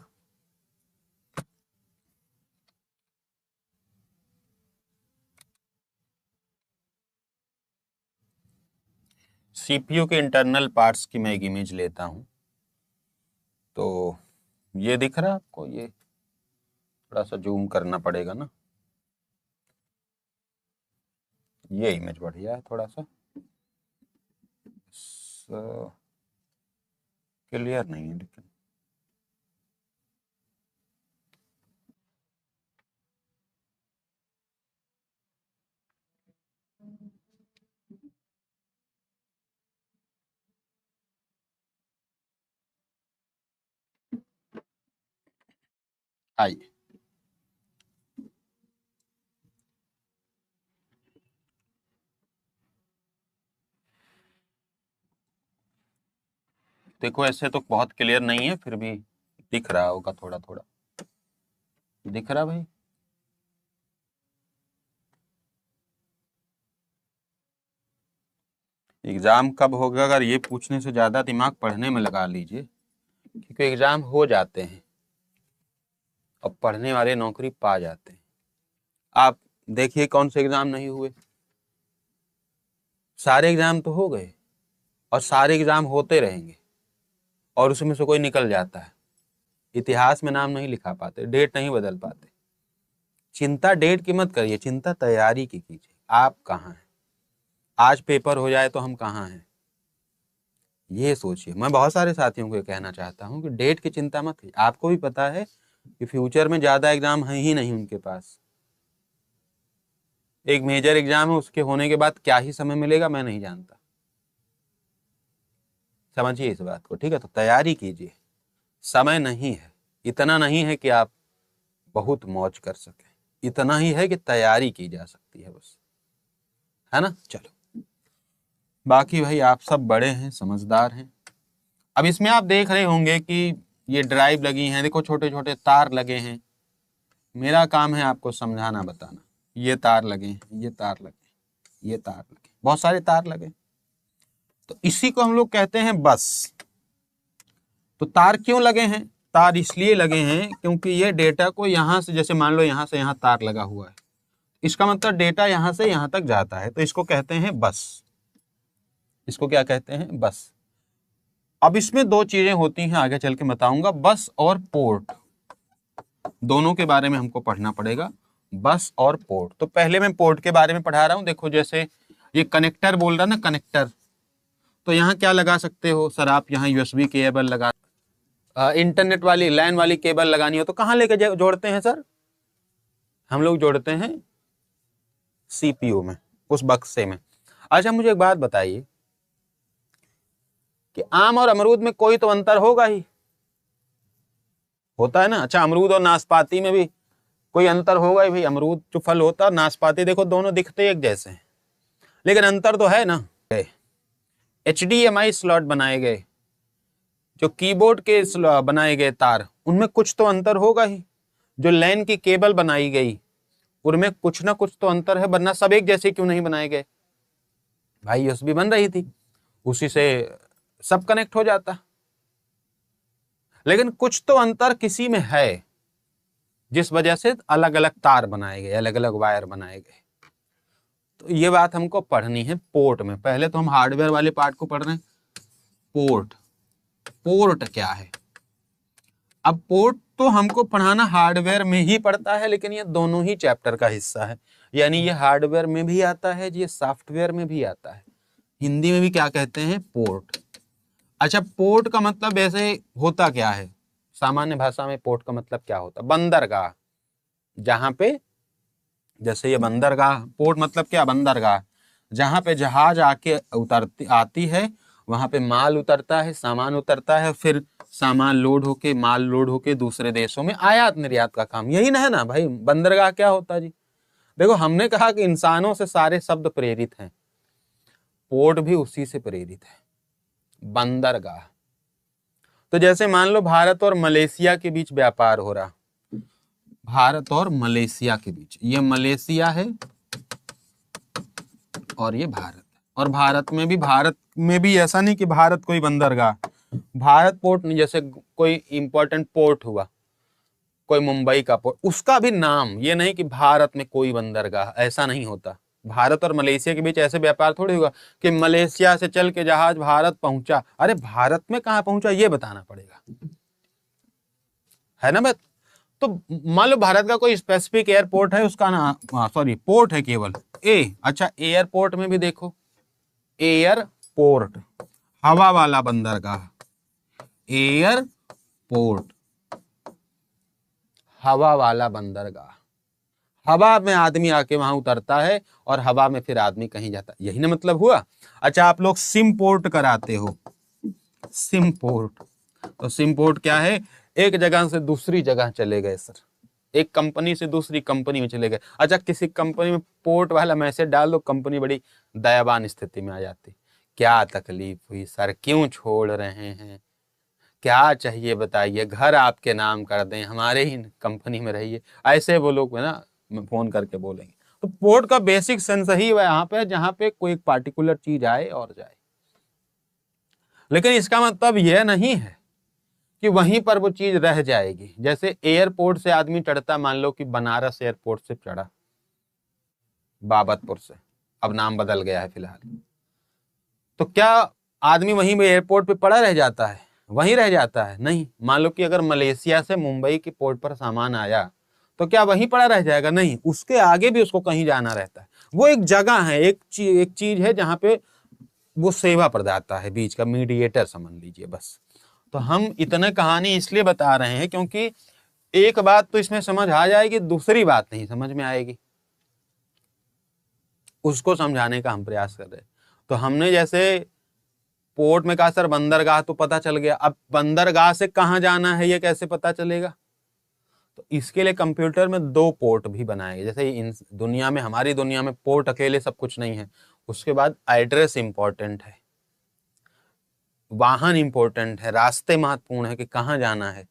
सीपीयू के इंटरनल पार्ट्स की मैं एक इमेज लेता हूं। तो ये दिख रहा है आपको? ये थोड़ा सा जूम करना पड़ेगा ना, ये इमेज बढ़िया है थोड़ा सा, क्लियर नहीं है लेकिन। आइए, देखो ऐसे तो बहुत क्लियर नहीं है, फिर भी दिख रहा होगा थोड़ा थोड़ा। दिख रहा भाई? एग्जाम कब होगा? अगर ये पूछने से ज्यादा दिमाग पढ़ने में लगा लीजिए, क्योंकि एग्जाम हो जाते हैं और पढ़ने वाले नौकरी पा जाते हैं। आप देखिए कौन से एग्जाम नहीं हुए, सारे एग्जाम तो हो गए, और सारे एग्जाम होते रहेंगे, और उसमें से कोई निकल जाता है। इतिहास में नाम नहीं लिखा पाते, डेट नहीं बदल पाते। चिंता डेट की मत करिए, चिंता तैयारी की कीजिए। आप कहाँ हैं? आज पेपर हो जाए तो हम कहाँ हैं, ये सोचिए। मैं बहुत सारे साथियों को ये कहना चाहता हूँ कि डेट की चिंता मत कीजिए। आपको भी पता है कि फ्यूचर में ज्यादा एग्जाम है ही नहीं उनके पास। एक मेजर एग्जाम है, उसके होने के बाद क्या ही समय मिलेगा मैं नहीं जानता। समझिए इस बात को, ठीक है? तो तैयारी कीजिए, समय नहीं है, इतना नहीं है कि आप बहुत मौज कर सकें, इतना ही है कि तैयारी की जा सकती है बस। है ना। चलो, बाकी भाई आप सब बड़े हैं, समझदार हैं। अब इसमें आप देख रहे होंगे कि ये ड्राइव लगी हैं, देखो छोटे छोटे तार लगे हैं। मेरा काम है आपको समझाना, बताना। ये तार लगे हैं, ये तार लगे, ये तार लगे, बहुत सारे तार लगे। तो इसी को हम लोग कहते हैं बस। तो तार क्यों लगे हैं? तार इसलिए लगे हैं क्योंकि ये डेटा को यहां से, जैसे मान लो यहां से यहां तार लगा हुआ है, इसका मतलब डेटा यहां से यहां तक जाता है, तो इसको कहते हैं बस। इसको क्या कहते हैं? बस। अब इसमें दो चीजें होती हैं, आगे चल के बताऊंगा, बस और पोर्ट। दोनों के बारे में हमको पढ़ना पड़ेगा, बस और पोर्ट। तो पहले मैं पोर्ट के बारे में पढ़ा रहा हूं। देखो जैसे ये कनेक्टर बोल रहा ना, कनेक्टर, तो यहाँ क्या लगा सकते हो सर आप? यहाँ यूएसबी केबल लगा, इंटरनेट वाली लैन वाली केबल लगानी हो तो कहाँ लेके जोड़ते हैं सर? हम लोग जोड़ते हैं सीपीयू में, उस बक्से में। अच्छा मुझे एक बात बताइए कि आम और अमरूद में कोई तो अंतर होगा ही, होता है ना। अच्छा, अमरूद और नाशपाती में भी कोई अंतर होगा ही भाई। अमरूद जो फल होता है, नाशपाती, देखो दोनों दिखते एक जैसे हैं, लेकिन अंतर तो है ना। HDMI स्लॉट बनाए गए, जो कीबोर्ड के बनाए गए तार, उनमें कुछ तो अंतर होगा ही। जो लैन की केबल बनाई गई, उनमें कुछ ना कुछ तो अंतर है, वरना सब एक जैसे क्यों नहीं बनाए गए भाई? यूएसबी बन रही थी, उसी से सब कनेक्ट हो जाता। लेकिन कुछ तो अंतर किसी में है, जिस वजह से अलग अलग तार बनाए गए, अलग अलग वायर बनाए गए। तो ये बात हमको पढ़नी है पोर्ट में। पहले तो हम हार्डवेयर वाले पार्ट को पढ़ रहे हैं। पोर्ट, पोर्ट क्या है? अब पोर्ट तो हमको पढ़ाना हार्डवेयर में ही पड़ता है, लेकिन ये दोनों ही चैप्टर का हिस्सा है। यानी ये हार्डवेयर में भी आता है, ये सॉफ्टवेयर में भी आता है। हिंदी में भी क्या कहते हैं? पोर्ट। अच्छा, पोर्ट का मतलब ऐसे होता क्या है? सामान्य भाषा में पोर्ट का मतलब क्या होता है? बंदरगाह। जहां पे, जैसे ये बंदरगाह, पोर्ट मतलब क्या? बंदरगाह, जहां पे जहाज आके उतरती आती है, वहां पे माल उतरता है, सामान उतरता है, फिर सामान लोड होके, माल लोड होके दूसरे देशों में आयात निर्यात का काम, यही ना है ना भाई। बंदरगाह क्या होता है जी? देखो हमने कहा कि इंसानों से सारे शब्द प्रेरित हैं, पोर्ट भी उसी से प्रेरित है, बंदरगाह। तो जैसे मान लो भारत और मलेशिया के बीच व्यापार हो रहा, भारत और मलेशिया के बीच, ये मलेशिया है और ये भारत। और भारत में भी ऐसा नहीं कि भारत कोई बंदरगाह, भारत पोर्ट नहीं। जैसे कोई इंपॉर्टेंट पोर्ट हुआ, कोई मुंबई का पोर्ट, उसका भी नाम, ये नहीं कि भारत में कोई बंदरगाह, ऐसा नहीं होता। भारत और मलेशिया के बीच ऐसे व्यापार थोड़ी होगा कि मलेशिया से चल के जहाज भारत पहुंचा। अरे भारत में कहां पहुंचा ये बताना पड़ेगा, है ना बात। तो मान लो भारत का कोई स्पेसिफिक एयरपोर्ट है, उसका नाम, सॉरी, पोर्ट है केवल ए। अच्छा, एयरपोर्ट में भी देखो, एयरपोर्ट, हवा वाला बंदरगाह, एयरपोर्ट, हवा वाला बंदरगाह। हवा में आदमी आके वहां उतरता है और हवा में फिर आदमी कहीं जाता है, यही ना मतलब हुआ। अच्छा, आप लोग सिम पोर्ट कराते हो, सिम पोर्ट। तो सिम पोर्ट क्या है? एक जगह से दूसरी जगह चले गए सर, एक कंपनी से दूसरी कंपनी में चले गए। अच्छा, किसी कंपनी में पोर्ट वाला मैसेज डाल दो, कंपनी बड़ी दयावान स्थिति में आ जाती। क्या तकलीफ हुई सर, क्यों छोड़ रहे हैं, क्या चाहिए बताइए, घर आपके नाम कर दें, हमारे ही कंपनी में रहिए, ऐसे वो लोग ना फोन करके बोलेंगे। तो पोर्ट का बेसिक सेंस ही यहाँ पे, जहां पे कोई एक पार्टिकुलर चीज आए और जाए। लेकिन इसका मतलब यह नहीं है कि वहीं पर वो चीज रह जाएगी। जैसे एयरपोर्ट से आदमी चढ़ता, मान लो कि बनारस एयरपोर्ट से चढ़ा, बाबतपुर से, अब नाम बदल गया है फिलहाल, तो क्या आदमी वहीं पे एयरपोर्ट पे पड़ा रह जाता है? वहीं रह जाता है? नहीं। मान लो कि अगर मलेशिया से मुंबई के पोर्ट पर सामान आया, तो क्या वहीं पड़ा रह जाएगा? नहीं, उसके आगे भी उसको कहीं जाना रहता है। वो एक जगह है, एक चीज है जहां पे वो सेवा प्रदाता है, बीच का मीडिएटर समझ लीजिए बस। तो हम इतने कहानी इसलिए बता रहे हैं क्योंकि एक बात तो इसमें समझ आ जाएगी, दूसरी बात नहीं समझ में आएगी, उसको समझाने का हम प्रयास कर रहे हैं। तो हमने जैसे पोर्ट में कहा सर बंदरगाह, तो पता चल गया। अब बंदरगाह से कहां जाना है ये कैसे पता चलेगा? तो इसके लिए कंप्यूटर में 2 पोर्ट भी बनाए गए। जैसे इन दुनिया में, हमारी दुनिया में पोर्ट अकेले सब कुछ नहीं है, उसके बाद एड्रेस इंपॉर्टेंट है, वाहन इंपॉर्टेंट है, रास्ते महत्वपूर्ण है कि कहाँ जाना है।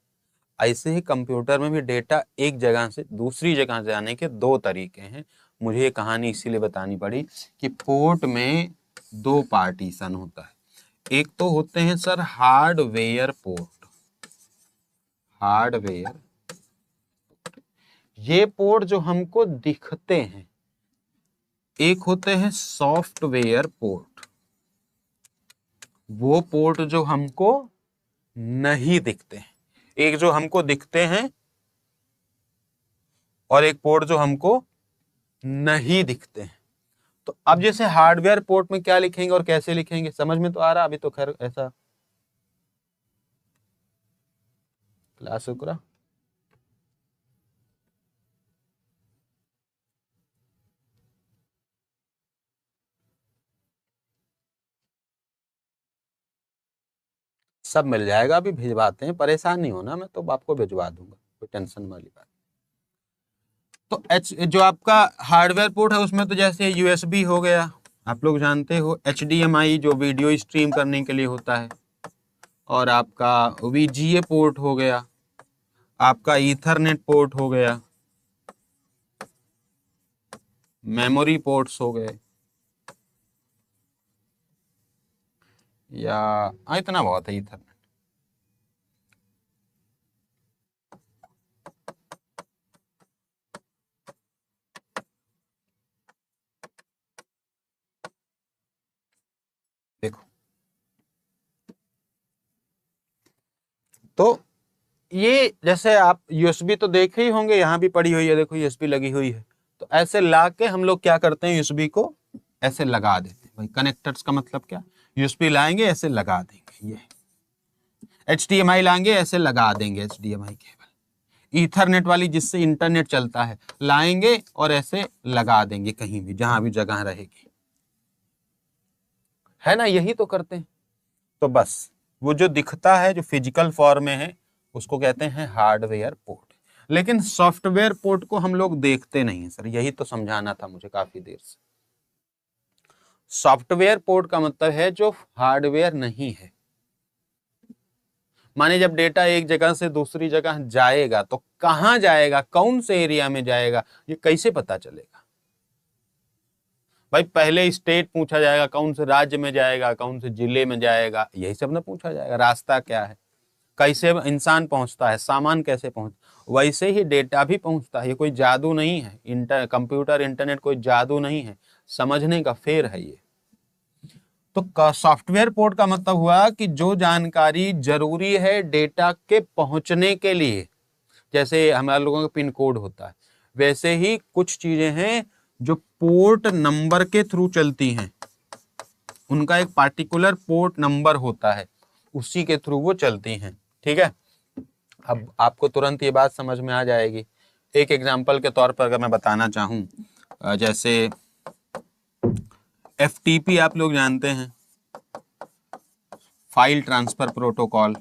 ऐसे ही कंप्यूटर में भी डेटा एक जगह से दूसरी जगह जाने के 2 तरीके हैं। मुझे ये कहानी इसीलिए बतानी पड़ी कि पोर्ट में 2 पार्टीशन होता है। एक तो होते हैं सर हार्डवेयर पोर्ट, हार्डवेयर, ये पोर्ट जो हमको दिखते हैं। एक होते हैं सॉफ्टवेयर पोर्ट, वो पोर्ट जो हमको नहीं दिखते हैं। एक जो हमको दिखते हैं और एक पोर्ट जो हमको नहीं दिखते हैं। तो अब जैसे हार्डवेयर पोर्ट में क्या लिखेंगे और कैसे लिखेंगे, समझ में तो आ रहा? अभी तो खैर ऐसा क्लास शुक्र सब मिल जाएगा, अभी भिजवाते हैं, परेशान नहीं होना, मैं तो आपको भिजवा दूंगा, कोई टेंशन वाली बात। तो जो आपका हार्डवेयर पोर्ट है उसमें तो जैसे यूएसबी हो गया, आप लोग जानते हो, HDMI जो वीडियो स्ट्रीम करने के लिए होता है, और आपका VGA पोर्ट हो गया, आपका ईथरनेट पोर्ट हो गया, मेमोरी पोर्ट्स हो गए, या इतना बहुत है ईथरनेट। देखो तो ये जैसे आप यूएसबी तो देखे ही होंगे, यहाँ भी पड़ी हुई है, देखो यूएसबी लगी हुई है। तो ऐसे ला के हम लोग क्या करते हैं, यूएसबी को ऐसे लगा देते हैं। भाई कनेक्टर्स का मतलब क्या, यूएसबी लाएंगे ऐसे लगा देंगे, ये HDMI लाएंगे ऐसे लगा देंगे, HDMI केबल, ईथरनेट वाली जिससे इंटरनेट चलता है लाएंगे और ऐसे लगा देंगे कहीं भी जहां भी जगह रहेगी, है ना, यही तो करते हैं। तो बस वो जो दिखता है, जो फिजिकल फॉर्म में है, उसको कहते हैं हार्डवेयर पोर्ट। लेकिन सॉफ्टवेयर पोर्ट को हम लोग देखते नहीं है सर, यही तो समझाना था मुझे काफी देर से। सॉफ्टवेयर पोर्ट का मतलब है जो हार्डवेयर नहीं है। माने जब डेटा एक जगह से दूसरी जगह जाएगा तो कहां जाएगा, कौन से एरिया में जाएगा, ये कैसे पता चलेगा? भाई पहले स्टेट पूछा जाएगा, कौन से राज्य में जाएगा, कौन से जिले में जाएगा, यही सब ना पूछा जाएगा। रास्ता क्या है, कैसे इंसान पहुंचता है, सामान कैसे पहुंच, वैसे ही डेटा भी पहुंचता है। ये कोई जादू नहीं है, कंप्यूटर इंटरनेट कोई जादू नहीं है, समझने का फेर है ये। तो सॉफ्टवेयर पोर्ट का मतलब हुआ कि जो जानकारी जरूरी है डेटा के पहुंचने के लिए, जैसे हमारे लोगों का पिन कोड होता है, वैसे ही कुछ चीजें हैं जो पोर्ट नंबर के थ्रू चलती हैं। उनका एक पार्टिकुलर पोर्ट नंबर होता है, उसी के थ्रू वो चलती हैं। ठीक है, अब आपको तुरंत ये बात समझ में आ जाएगी। एक एग्जांपल के तौर पर अगर मैं बताना चाहूं, जैसे FTP आप लोग जानते हैं, फाइल ट्रांसफर प्रोटोकॉल।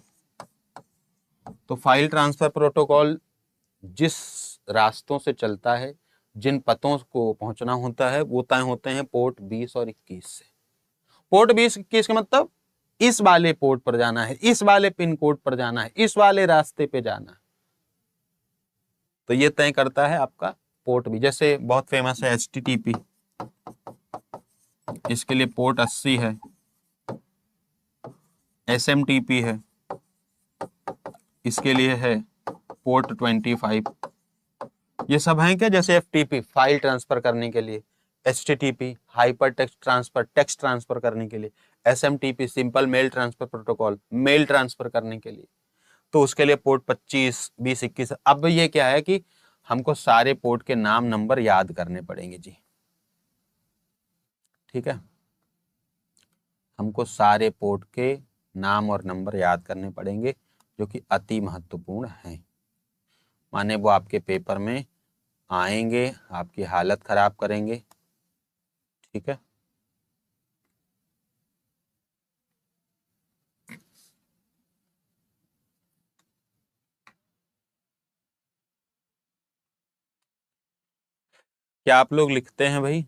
तो फाइल ट्रांसफर प्रोटोकॉल जिस रास्तों से चलता है, जिन पतों को पहुंचना होता है, वो तय होते हैं पोर्ट 20 और 21 से। पोर्ट 20-21 का मतलब इस वाले पोर्ट पर जाना है, इस वाले पिन कोड पर जाना है, इस वाले रास्ते पे जाना है। तो ये तय करता है आपका पोर्ट भी। जैसे बहुत फेमस है HTTP, इसके लिए पोर्ट 80 है। SMTP है, इसके लिए है पोर्ट 25। ये सब हैं क्या, जैसे FTP फाइल ट्रांसफर करने के लिए, HTTP hyper text transfer, text transfer करने के लिए, SMTP simple mail transfer protocol, mail transfer करने के लिए। तो उसके लिए पोर्ट 25, 20, 21। अब ये क्या है कि हमको सारे पोर्ट के नाम नंबर याद करने पड़ेंगे जी। ठीक है, हमको सारे पोर्ट के नाम और नंबर याद करने पड़ेंगे, जो कि अति महत्वपूर्ण हैं। माने वो आपके पेपर में आएंगे, आपकी हालत खराब करेंगे। ठीक है, क्या आप लोग लिखते हैं भाई?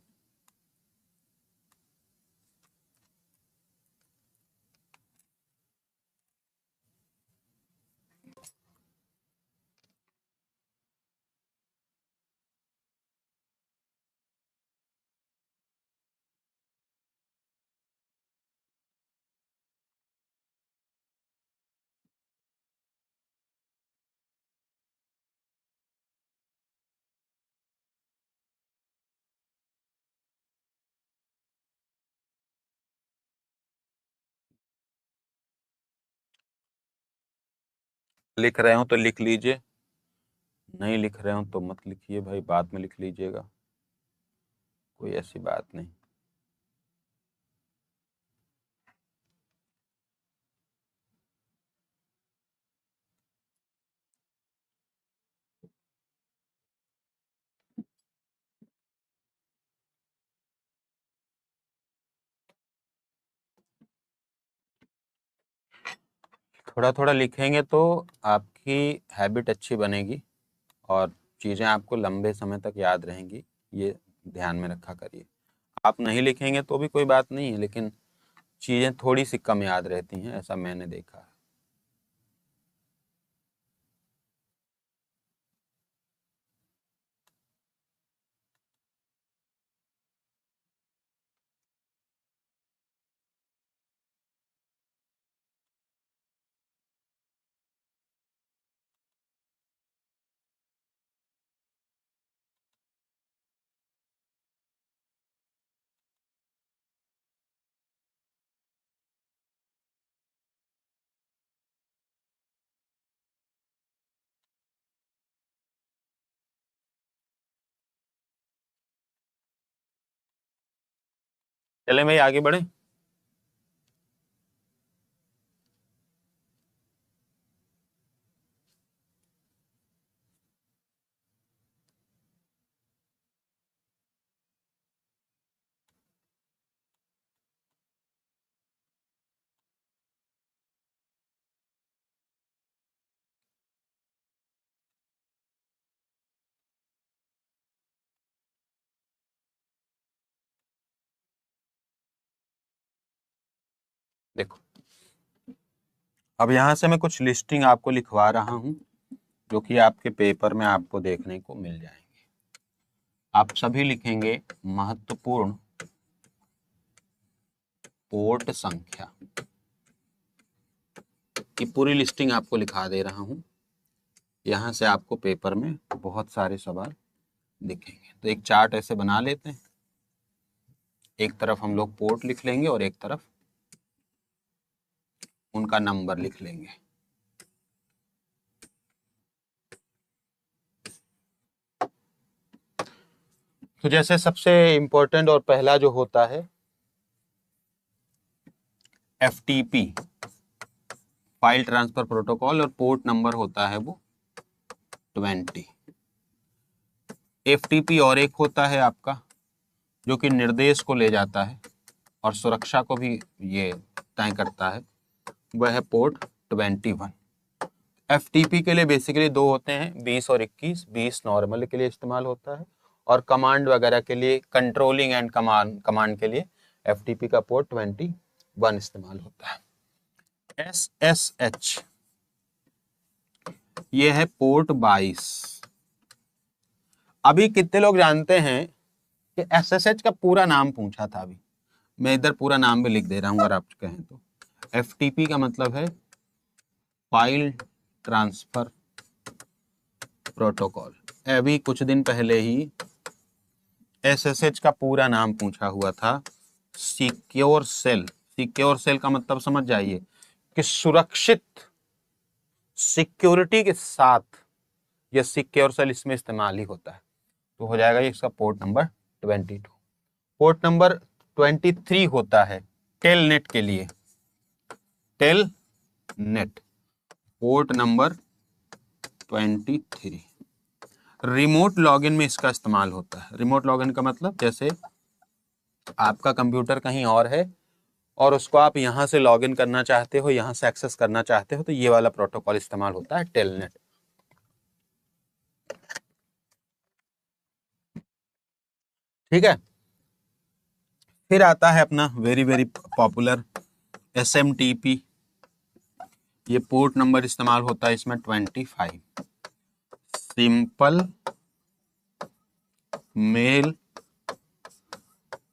लिख रहे हो तो लिख लीजिए, नहीं लिख रहे हो तो मत लिखिए भाई, बाद में लिख लीजिएगा, कोई ऐसी बात नहीं। थोड़ा थोड़ा लिखेंगे तो आपकी हैबिट अच्छी बनेगी और चीज़ें आपको लंबे समय तक याद रहेंगी, ये ध्यान में रखा करिए। आप नहीं लिखेंगे तो भी कोई बात नहीं है, लेकिन चीज़ें थोड़ी सी कम याद रहती हैं, ऐसा मैंने देखा है। चलें भाई आगे बढ़े। देखो, अब यहाँ से मैं कुछ लिस्टिंग आपको लिखवा रहा हूँ जो कि आपके पेपर में आपको देखने को मिल जाएंगे। आप सभी लिखेंगे महत्वपूर्ण पोर्ट संख्या की पूरी लिस्टिंग आपको लिखा दे रहा हूँ। यहाँ से आपको पेपर में बहुत सारे सवाल दिखेंगे, तो एक चार्ट ऐसे बना लेते हैं। एक तरफ हम लोग पोर्ट लिख लेंगे और एक तरफ उनका नंबर लिख लेंगे। तो जैसे सबसे इंपॉर्टेंट और पहला जो होता है FTP, फाइल ट्रांसफर प्रोटोकॉल, और पोर्ट नंबर होता है वो 20। FTP और एक होता है आपका जो कि निर्देश को ले जाता है और सुरक्षा को भी ये तय करता है, वह है पोर्ट 21। FTP के लिए बेसिकली दो होते हैं, 20 और 21। 20 नॉर्मल के लिए इस्तेमाल होता है और कमांड वगैरह के लिए, कंट्रोलिंग एंड कमांड के लिए FTP का पोर्ट 21 इस्तेमाल होता है। SSH ये है पोर्ट 22। अभी कितने लोग जानते हैं कि SSH का पूरा नाम पूछा था? अभी मैं इधर पूरा नाम भी लिख दे रहा हूं अगर आप कहें तो। FTP का मतलब है फाइल ट्रांसफर प्रोटोकॉल। अभी कुछ दिन पहले ही SSH का पूरा नाम पूछा हुआ था, सिक्योर सेल। सिक्योर सेल का मतलब समझ जाइए कि सुरक्षित, सिक्योरिटी के साथ यह सिक्योर सेल इसमें इस्तेमाल ही होता है। तो हो जाएगा ये इसका पोर्ट नंबर 22। पोर्ट नंबर 23 होता है टेलनेट के लिए। Telnet port number 23 remote login में इसका इस्तेमाल होता है। रिमोट लॉगिन का मतलब जैसे आपका कंप्यूटर कहीं और है और उसको आप यहां से लॉगिन करना चाहते हो, यहां से एक्सेस करना चाहते हो, तो ये वाला प्रोटोकॉल इस्तेमाल होता है, टेलनेट। ठीक है। फिर आता है अपना वेरी वेरी पॉपुलर SMTP। ये पोर्ट नंबर इस्तेमाल होता है इसमें 25, simple mail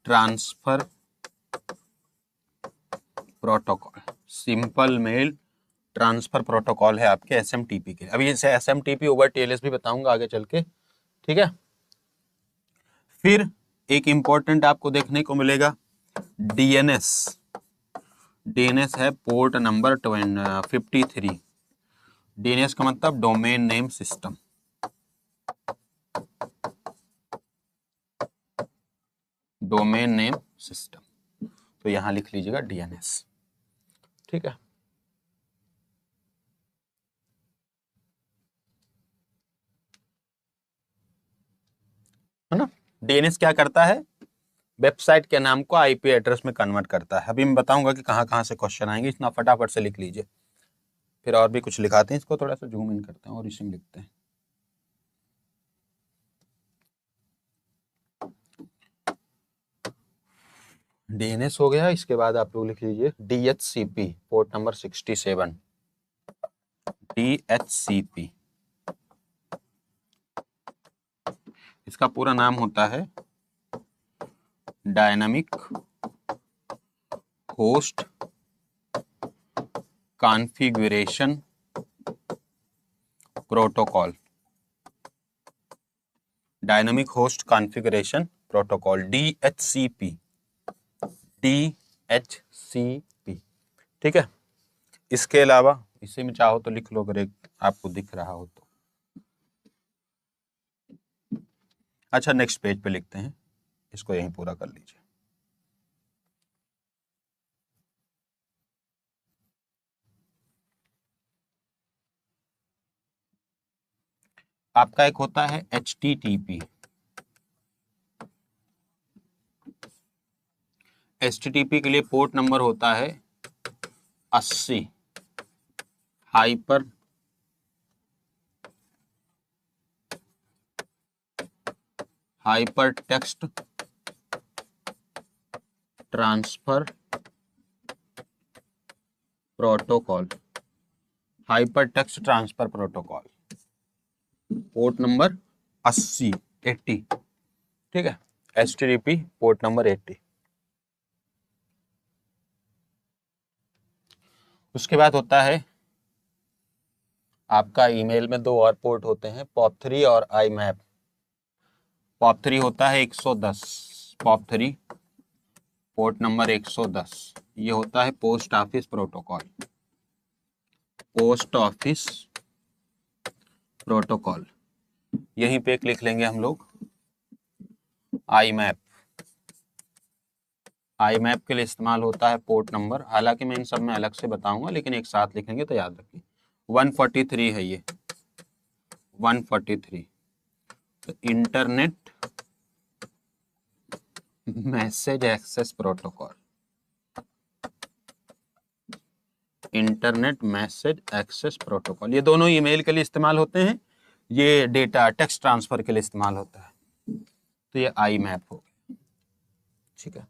transfer protocol. Simple mail transfer protocol है आपके SMTP के। अभी इसे SMTP ओवर TLS भी बताऊंगा आगे चल के, ठीक है। फिर एक इंपॉर्टेंट आपको देखने को मिलेगा DNS। DNS है पोर्ट नंबर 53। DNS का मतलब domain name system. Domain name system, तो यहां लिख लीजिएगा DNS, ठीक है। है ना। DNS क्या करता है, वेबसाइट के नाम को IP एड्रेस में कन्वर्ट करता है। अभी मैं बताऊंगा कि कहां कहां से क्वेश्चन आएंगे, इतना फटाफट से लिख लीजिए। फिर और भी कुछ लिखाते हैं, इसको थोड़ा सा जूम इन करते हैं और इसी में लिखते हैं। DNS हो गया। इसके बाद आप लोग लिख लीजिए DHCP पोर्ट नंबर 67। DHCP इसका पूरा नाम होता है dynamic host configuration protocol. Dynamic host configuration protocol DHCP। DHCP, ठीक है। इसके अलावा इसी में चाहो तो लिख लो, अगर एक आपको दिख रहा हो तो। अच्छा, नेक्स्ट पेज पे लिखते हैं, इसको यहीं पूरा कर लीजिए। आपका एक होता है HTTP। HTTP के लिए पोर्ट नंबर होता है 80। Hyper text transfer protocol. Hyper text transfer protocol, port number 80, ठीक है। HTTP port number 80। उसके बाद होता है आपका ईमेल में दो और पोर्ट होते हैं, POP3 और IMAP। POP3 होता है 110। POP3 पोर्ट नंबर 110, ये होता है post office protocol. Post office protocol, यहीं पे एक लिख लेंगे हम लोग IMAP। IMAP के लिए इस्तेमाल होता है पोर्ट नंबर, हालांकि मैं इन सब में अलग से बताऊंगा, लेकिन एक साथ लिखेंगे तो याद रखिए। 143 है ये, 143। तो internet message access protocol. Internet message access protocol, ये दोनों ईमेल के लिए इस्तेमाल होते हैं। ये डेटा टेक्स्ट ट्रांसफर के लिए इस्तेमाल होता है। तो ये IMAP हो गया, ठीक है।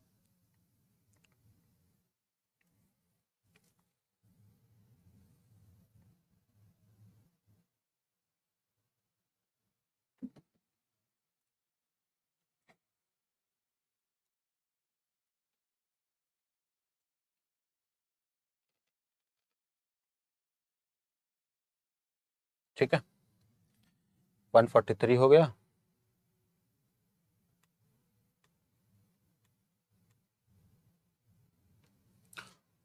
ठीक है, 143 हो गया।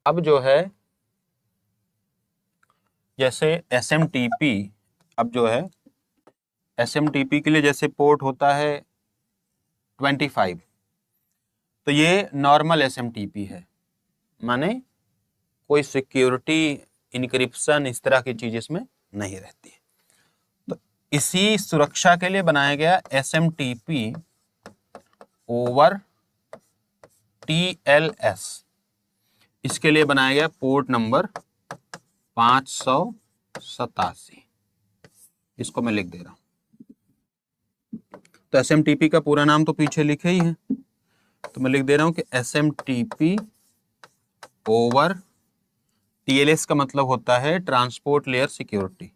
अब जो है जैसे SMTP, अब जो है SMTP के लिए जैसे पोर्ट होता है 25, तो ये नॉर्मल SMTP है, माने कोई सिक्योरिटी इनक्रिप्शन इस तरह की चीज इसमें नहीं रहती है। तो इसी सुरक्षा के लिए बनाया गया SMTP ओवर TLS। इसके लिए बनाया गया पोर्ट नंबर 587। इसको मैं लिख दे रहा हूं, तो SMTP का पूरा नाम तो पीछे लिखे ही है, तो मैं लिख दे रहा हूं कि SMTP ओवर TLS का मतलब होता है ट्रांसपोर्ट लेयर सिक्योरिटी।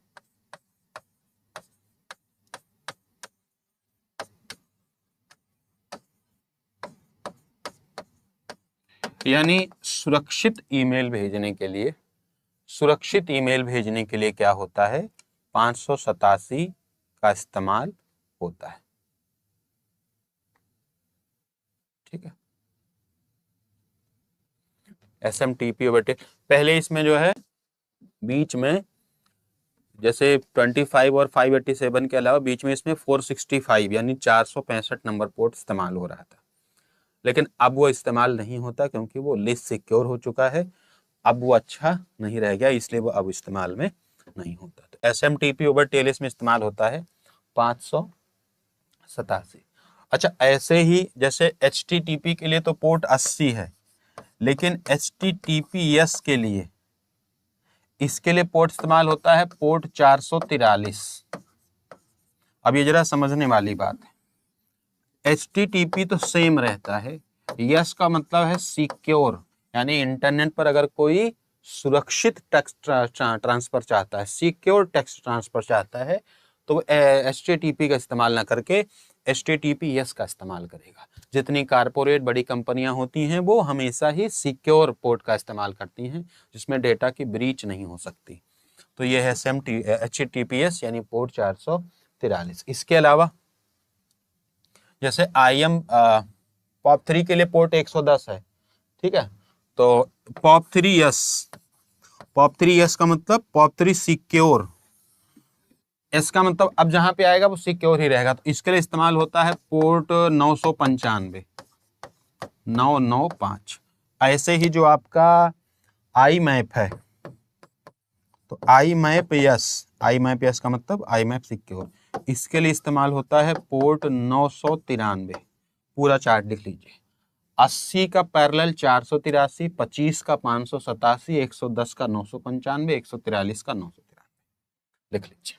यानी सुरक्षित ईमेल भेजने के लिए, सुरक्षित ईमेल भेजने के लिए क्या होता है, 587 का इस्तेमाल होता है। ठीक है, SMTP ओवर पहले इसमें जो है बीच में जैसे 25 और 587 के अलावा बीच में इसमें 465 यानी 465 नंबर पोर्ट इस्तेमाल हो रहा था, लेकिन अब वो इस्तेमाल नहीं होता क्योंकि वो लिस्ट सिक्योर हो चुका है, अब वो अच्छा नहीं रह गया, इसलिए वो अब इस्तेमाल में नहीं होता। तो SMTP ओवर TLS में इस्तेमाल होता है 587। अच्छा, ऐसे ही जैसे HTTP के लिए तो पोर्ट 80 है, लेकिन HTTPS के लिए, इसके लिए पोर्ट इस्तेमाल होता है पोर्ट 443। अब ये जरा समझने वाली बात है, HTTP तो सेम रहता है, यस का मतलब है सिक्योर, यानी इंटरनेट पर अगर कोई सुरक्षित टेक्स्ट ट्रांसफर चाहता है, सिक्योर टेक्स्ट ट्रांसफर चाहता है, तो HTTP का इस्तेमाल ना करके HTTPS का इस्तेमाल करेगा। जितनी कारपोरेट बड़ी कंपनियां होती हैं वो हमेशा ही सिक्योर पोर्ट का इस्तेमाल करती हैं, जिसमें डेटा की ब्रीच नहीं हो सकती। तो ये है HTTPS यानी पोर्ट 443। इसके अलावा जैसे IM POP3 के लिए पोर्ट 110 है, ठीक है, तो POP3S का मतलब POP3 सिक्योर, एस का मतलब अब जहां पे आएगा वो सिक्योर ही रहेगा, तो इसके लिए इस्तेमाल होता है पोर्ट 995। ऐसे ही जो आपका IMAP है, तो IMAP का मतलब IMAP सिक्योर, इसके लिए इस्तेमाल होता है पोर्ट 993। पूरा चार्ट लिख लीजिए, 80 का पैरेलल 483, 25 का 587, 110 का 995, 143 का 993, लिख लीजिए।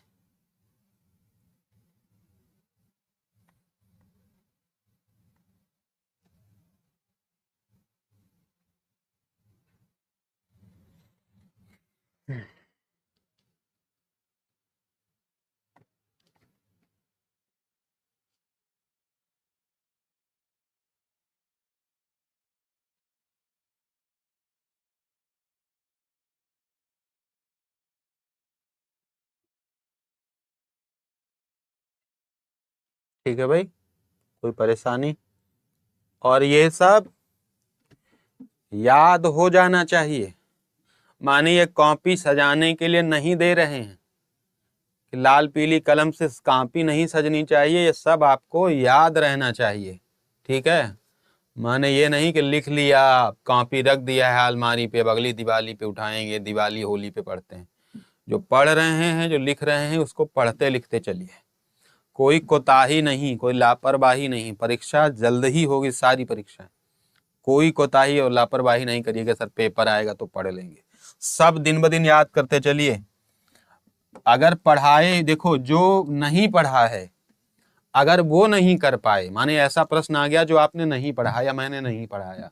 ठीक है भाई, कोई परेशानी? और ये सब याद हो जाना चाहिए, माने ये कॉपी सजाने के लिए नहीं दे रहे हैं कि लाल पीली कलम से कॉपी नहीं सजनी चाहिए, ये सब आपको याद रहना चाहिए। ठीक है, माने ये नहीं कि लिख लिया, कॉपी रख दिया है अलमारी पे, अगली दिवाली पे उठाएंगे, दिवाली होली पे पढ़ते हैं। जो पढ़ रहे हैं, जो लिख रहे हैं, उसको पढ़ते लिखते चलिए, कोई कोताही नहीं, कोई लापरवाही नहीं, परीक्षा जल्द ही होगी, सारी परीक्षा, कोई कोताही और लापरवाही नहीं करिएगा, सर पेपर आएगा तो पढ़ लेंगे, सब दिन ब दिन याद करते चलिए। अगर पढ़ाए, देखो जो नहीं पढ़ा है, अगर वो नहीं कर पाए, माने ऐसा प्रश्न आ गया जो आपने नहीं पढ़ाया, मैंने नहीं पढ़ाया,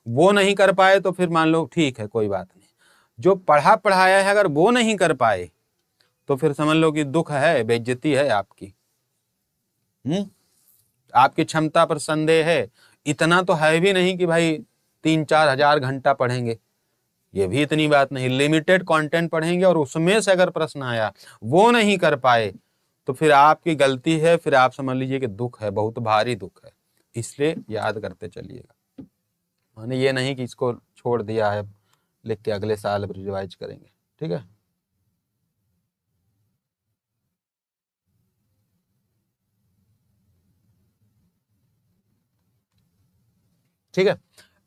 वो नहीं कर पाए, तो फिर मान लो ठीक है, कोई बात नहीं। जो पढ़ा पढ़ाया है अगर वो नहीं कर पाए, तो फिर समझ लो कि दुख है, बेइज्जती है आपकी। आपकी क्षमता पर संदेह है। इतना तो है भी नहीं कि भाई 3-4 हजार घंटा पढ़ेंगे, ये भी इतनी बात नहीं, लिमिटेड कंटेंट पढ़ेंगे और उसमें से अगर प्रश्न आया वो नहीं कर पाए, तो फिर आपकी गलती है, फिर आप समझ लीजिए कि दुख है, बहुत भारी दुख है। इसलिए याद करते चलिएगा, माने ये नहीं कि इसको छोड़ दिया है, लिख के अगले साल रिवाइज करेंगे। ठीक है, ठीक है।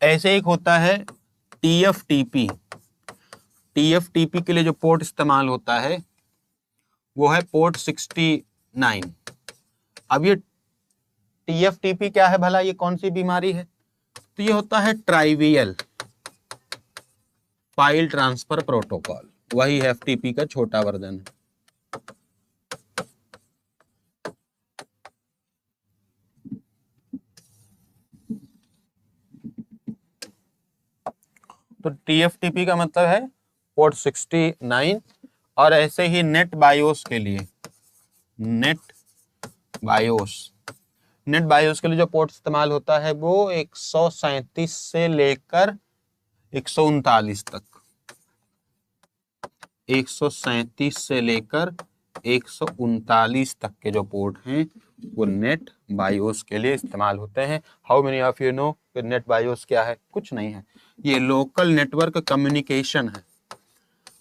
ऐसे एक होता है TFTP। TFTP के लिए जो पोर्ट इस्तेमाल होता है वो है पोर्ट 69। अब ये TFTP क्या है भला, ये कौन सी बीमारी है? तो ये होता है ट्राइवियल फाइल ट्रांसफर प्रोटोकॉल, वही FTP का छोटा वर्जन है। तो TFTP का मतलब है पोर्ट 69। और ऐसे ही नेट बायोस के लिए, नेट बायोस के लिए जो पोर्ट इस्तेमाल होता है वो 137 से लेकर 139 तक, 137 से लेकर 139 तक के जो पोर्ट हैं वो नेट बायोस के लिए इस्तेमाल होते हैं। How many of you know net BIOS क्या है? कुछ नहीं है, ये लोकल नेटवर्क कम्युनिकेशन है।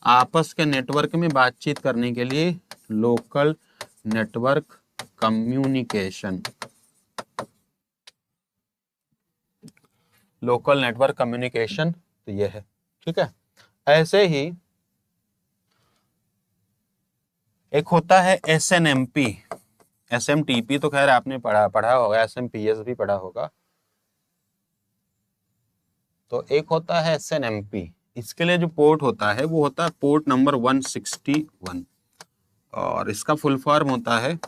आपस के नेटवर्क में बातचीत करने के लिए local network communication, local network communication तो ये है। ठीक है, ऐसे ही एक होता है SNMP, SMTP तो खैर आपने पढ़ा होगा, SMPS भी पढ़ा होगा। तो एक होता है SNMP, इसके लिए जो पोर्ट होता है वो होता है पोर्ट नंबर 161 और इसका फुल फॉर्म होता है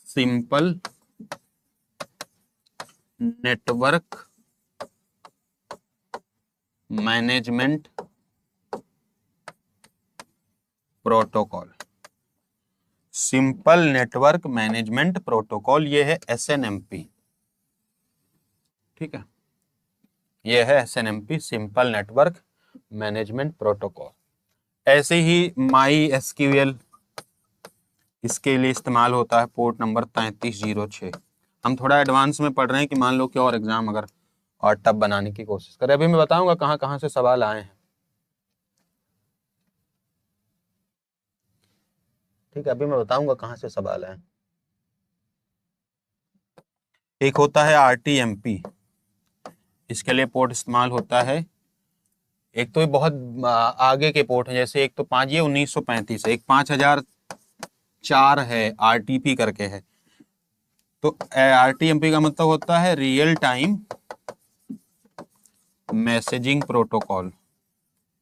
simple network management protocol. Simple network management protocol, ये है SNMP। ठीक है, ये है SNMP, simple network management protocol. ऐसे ही MySQL, इसके लिए इस्तेमाल होता है पोर्ट नंबर 3306। हम थोड़ा एडवांस में पढ़ रहे हैं कि मान लो कि और एग्जाम अगर और टफ बनाने की कोशिश करें। अभी मैं बताऊंगा कहाँ कहाँ से सवाल आए हैं। ठीक है, अभी मैं बताऊंगा कहाँ से सवाल आए। एक होता है RTMP, इसके लिए पोर्ट इस्तेमाल होता है, एक तो ये बहुत आगे के पोर्ट है, जैसे एक तो 5, ये 1935 है, एक 5004 है, RTP करके है। तो RTMP का मतलब होता है रियल टाइम मैसेजिंग प्रोटोकॉल।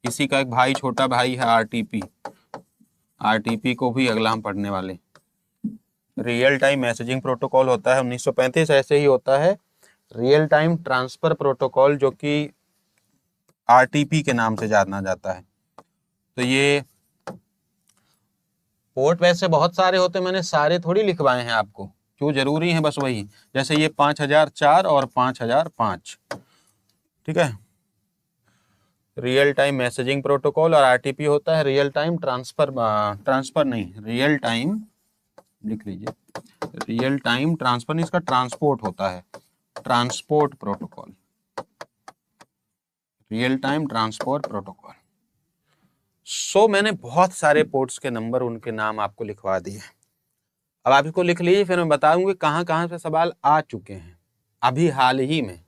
इसी का एक भाई, छोटा भाई है RTP को भी अगला हम पढ़ने वाले। रियल टाइम मैसेजिंग प्रोटोकॉल होता है 1935। ऐसे ही होता है रियल टाइम ट्रांसफर प्रोटोकॉल, जो कि RTP के नाम से जाना जाता है। तो ये पोर्ट वैसे बहुत सारे होते हैं, मैंने सारे थोड़ी लिखवाए हैं आपको, क्यों जरूरी है बस वही, जैसे ये 5004 और 5005। ठीक है, रियल टाइम मैसेजिंग प्रोटोकॉल और RTP होता है रियल टाइम ट्रांसफर नहीं, रियल टाइम लिख लीजिए, रियल टाइम ट्रांसफर नहीं, इसका ट्रांसपोर्ट होता है, transport protocol, real time transport protocol. So मैंने बहुत सारे पोर्ट्स के नंबर, उनके नाम आपको लिखवा दिए। अब आप इसको लिख लीजिए, फिर मैं बताऊंगी कहाँ कहाँ से सवाल आ चुके हैं अभी हाल ही में।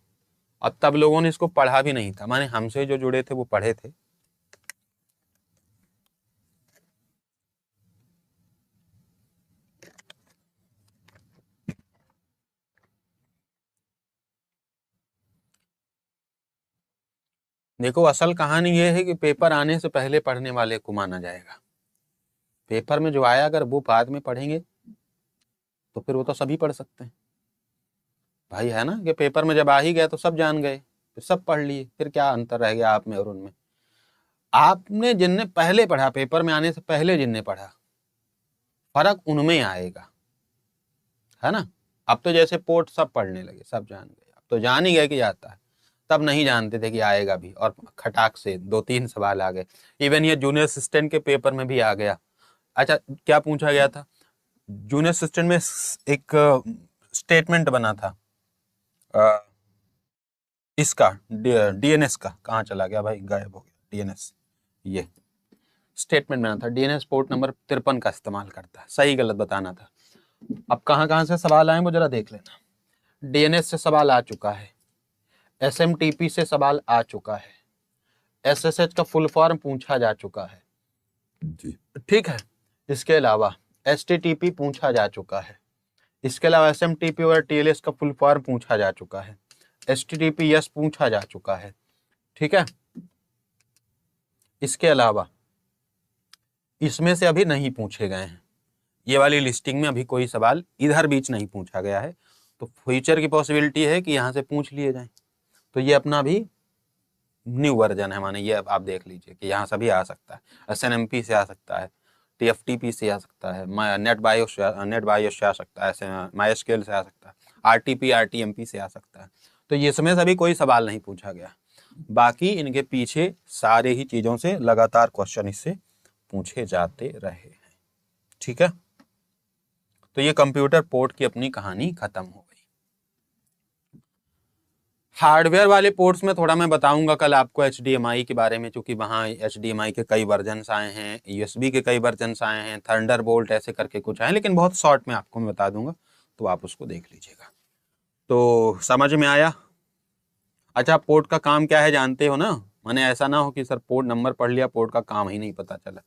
अब तब लोगों ने इसको पढ़ा भी नहीं था, माने हमसे जो जुड़े थे वो पढ़े थे। देखो, असल कहानी ये है कि पेपर आने से पहले पढ़ने वाले को माना जाएगा। पेपर में जो आया अगर वो बाद में पढ़ेंगे तो फिर वो तो सभी पढ़ सकते हैं भाई, है ना, कि पेपर में जब आ ही गया तो सब जान गए, तो सब पढ़ लिए, फिर क्या अंतर रह गया आप में और उनमें। आपने जिनने पहले पढ़ा, पेपर में आने से पहले जिनने पढ़ा, फर्क उनमें आएगा, है ना। अब तो जैसे पोर्ट सब पढ़ने लगे, सब जान गए, अब तो जान ही गए कि आता है, तब नहीं जानते थे कि आएगा भी, और खटाक से 2-3 सवाल आ गए। इवन ये जूनियर असिस्टेंट के पेपर में भी आ गया। अच्छा, क्या पूछा गया था जूनियर असिस्टेंट में? एक स्टेटमेंट बना था इसका, DNS का, कहाँ चला गया भाई, गायब हो गया DNS। ये स्टेटमेंट बना था, DNS पोर्ट नंबर 53 का इस्तेमाल करता है, सही गलत बताना था। अब कहाँ कहाँ से सवाल आए वो जरा देख लेना। DNS से सवाल आ चुका है, SMTP से सवाल आ चुका है, SSH का फुल फॉर्म पूछा जा चुका है, ठीक है। इसके अलावा HTTP पूछा जा चुका है, इसके अलावा SMTP और TLS का फुल फॉर्म पूछा जा चुका है, HTTPS पूछा जा चुका है, ठीक है। इसके अलावा इसमें से अभी नहीं पूछे गए हैं, ये वाली लिस्टिंग में अभी कोई सवाल इधर बीच नहीं पूछा गया है, तो फ्यूचर की पॉसिबिलिटी है कि यहाँ से पूछ लिए जाएं। तो ये अपना भी न्यू वर्जन है, माने ये आप देख लीजिए कि यहाँ सभी आ सकता है, SNMP से आ सकता है, TFTP से आ सकता है, नेट बायोस से आ सकता है, MySQL से आ सकता है, RTP RTMP से आ सकता है। तो ये इसमें सभी कोई सवाल नहीं पूछा गया। बाकी इनके पीछे सारे ही चीज़ों से लगातार क्वेश्चन इससे पूछे जाते रहे हैं। ठीक है, तो ये कंप्यूटर पोर्ट की अपनी कहानी खत्म हो गई। हार्डवेयर वाले पोर्ट्स में थोड़ा मैं बताऊंगा कल आपको HDMI के बारे में, क्योंकि वहाँ HDMI के कई वर्जन्स आए हैं, USB के कई वर्जन्स आए हैं, थंडरबोल्ट ऐसे करके कुछ आए, लेकिन बहुत शॉर्ट में आपको मैं बता दूंगा, तो आप उसको देख लीजिएगा। तो समझ में आया? अच्छा, पोर्ट का काम क्या है जानते हो ना? माने ऐसा ना हो कि सर पोर्ट नंबर पढ़ लिया, पोर्ट का काम ही नहीं पता चला।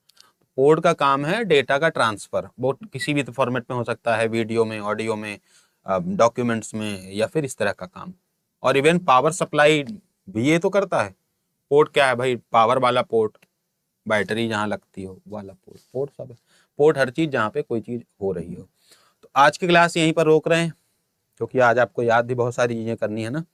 पोर्ट का काम है डेटा का ट्रांसफर, वो किसी भी फॉर्मेट में हो सकता है, वीडियो में, ऑडियो में, डॉक्यूमेंट्स में, या फिर इस तरह का काम। और इवन पावर सप्लाई भी ये तो करता है। पोर्ट क्या है भाई? पावर वाला पोर्ट, बैटरी जहाँ लगती हो वाला पोर्ट, पोर्ट सब है। पोर्ट हर चीज जहाँ पे कोई चीज हो रही हो। तो आज की क्लास यहीं पर रोक रहे हैं, क्योंकि आज आपको याद भी बहुत सारी चीजें करनी है ना,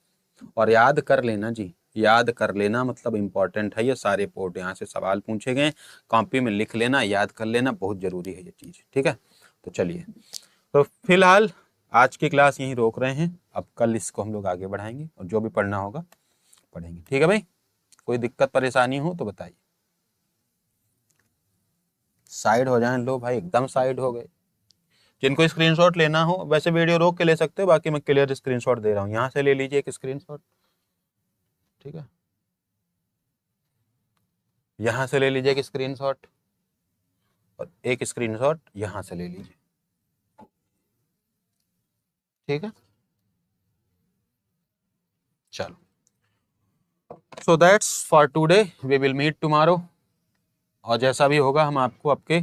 और याद कर लेना जी, याद कर लेना मतलब इम्पोर्टेंट है। ये सारे पोर्ट यहाँ से सवाल पूछे गए, कॉपी में लिख लेना, याद कर लेना, बहुत जरूरी है ये चीज। ठीक है, तो चलिए, तो फिलहाल आज की क्लास यहीं रोक रहे हैं। अब कल इसको हम लोग आगे बढ़ाएंगे और जो भी पढ़ना होगा पढ़ेंगे। ठीक है भाई, कोई दिक्कत परेशानी हो तो बताइए। साइड हो जाएं, लो भाई एकदम साइड हो गए। जिनको स्क्रीनशॉट लेना हो, वैसे वीडियो रोक के ले सकते हो, बाकी मैं क्लियर स्क्रीनशॉट दे रहा हूँ, यहाँ से ले लीजिए एक स्क्रीनशॉट। ठीक है, यहाँ से ले लीजिए एक स्क्रीनशॉट, और एक स्क्रीनशॉट यहाँ से ले लीजिए। ठीक है, चलो, so that's for today, we will meet tomorrow. और जैसा भी होगा हम आपको आपके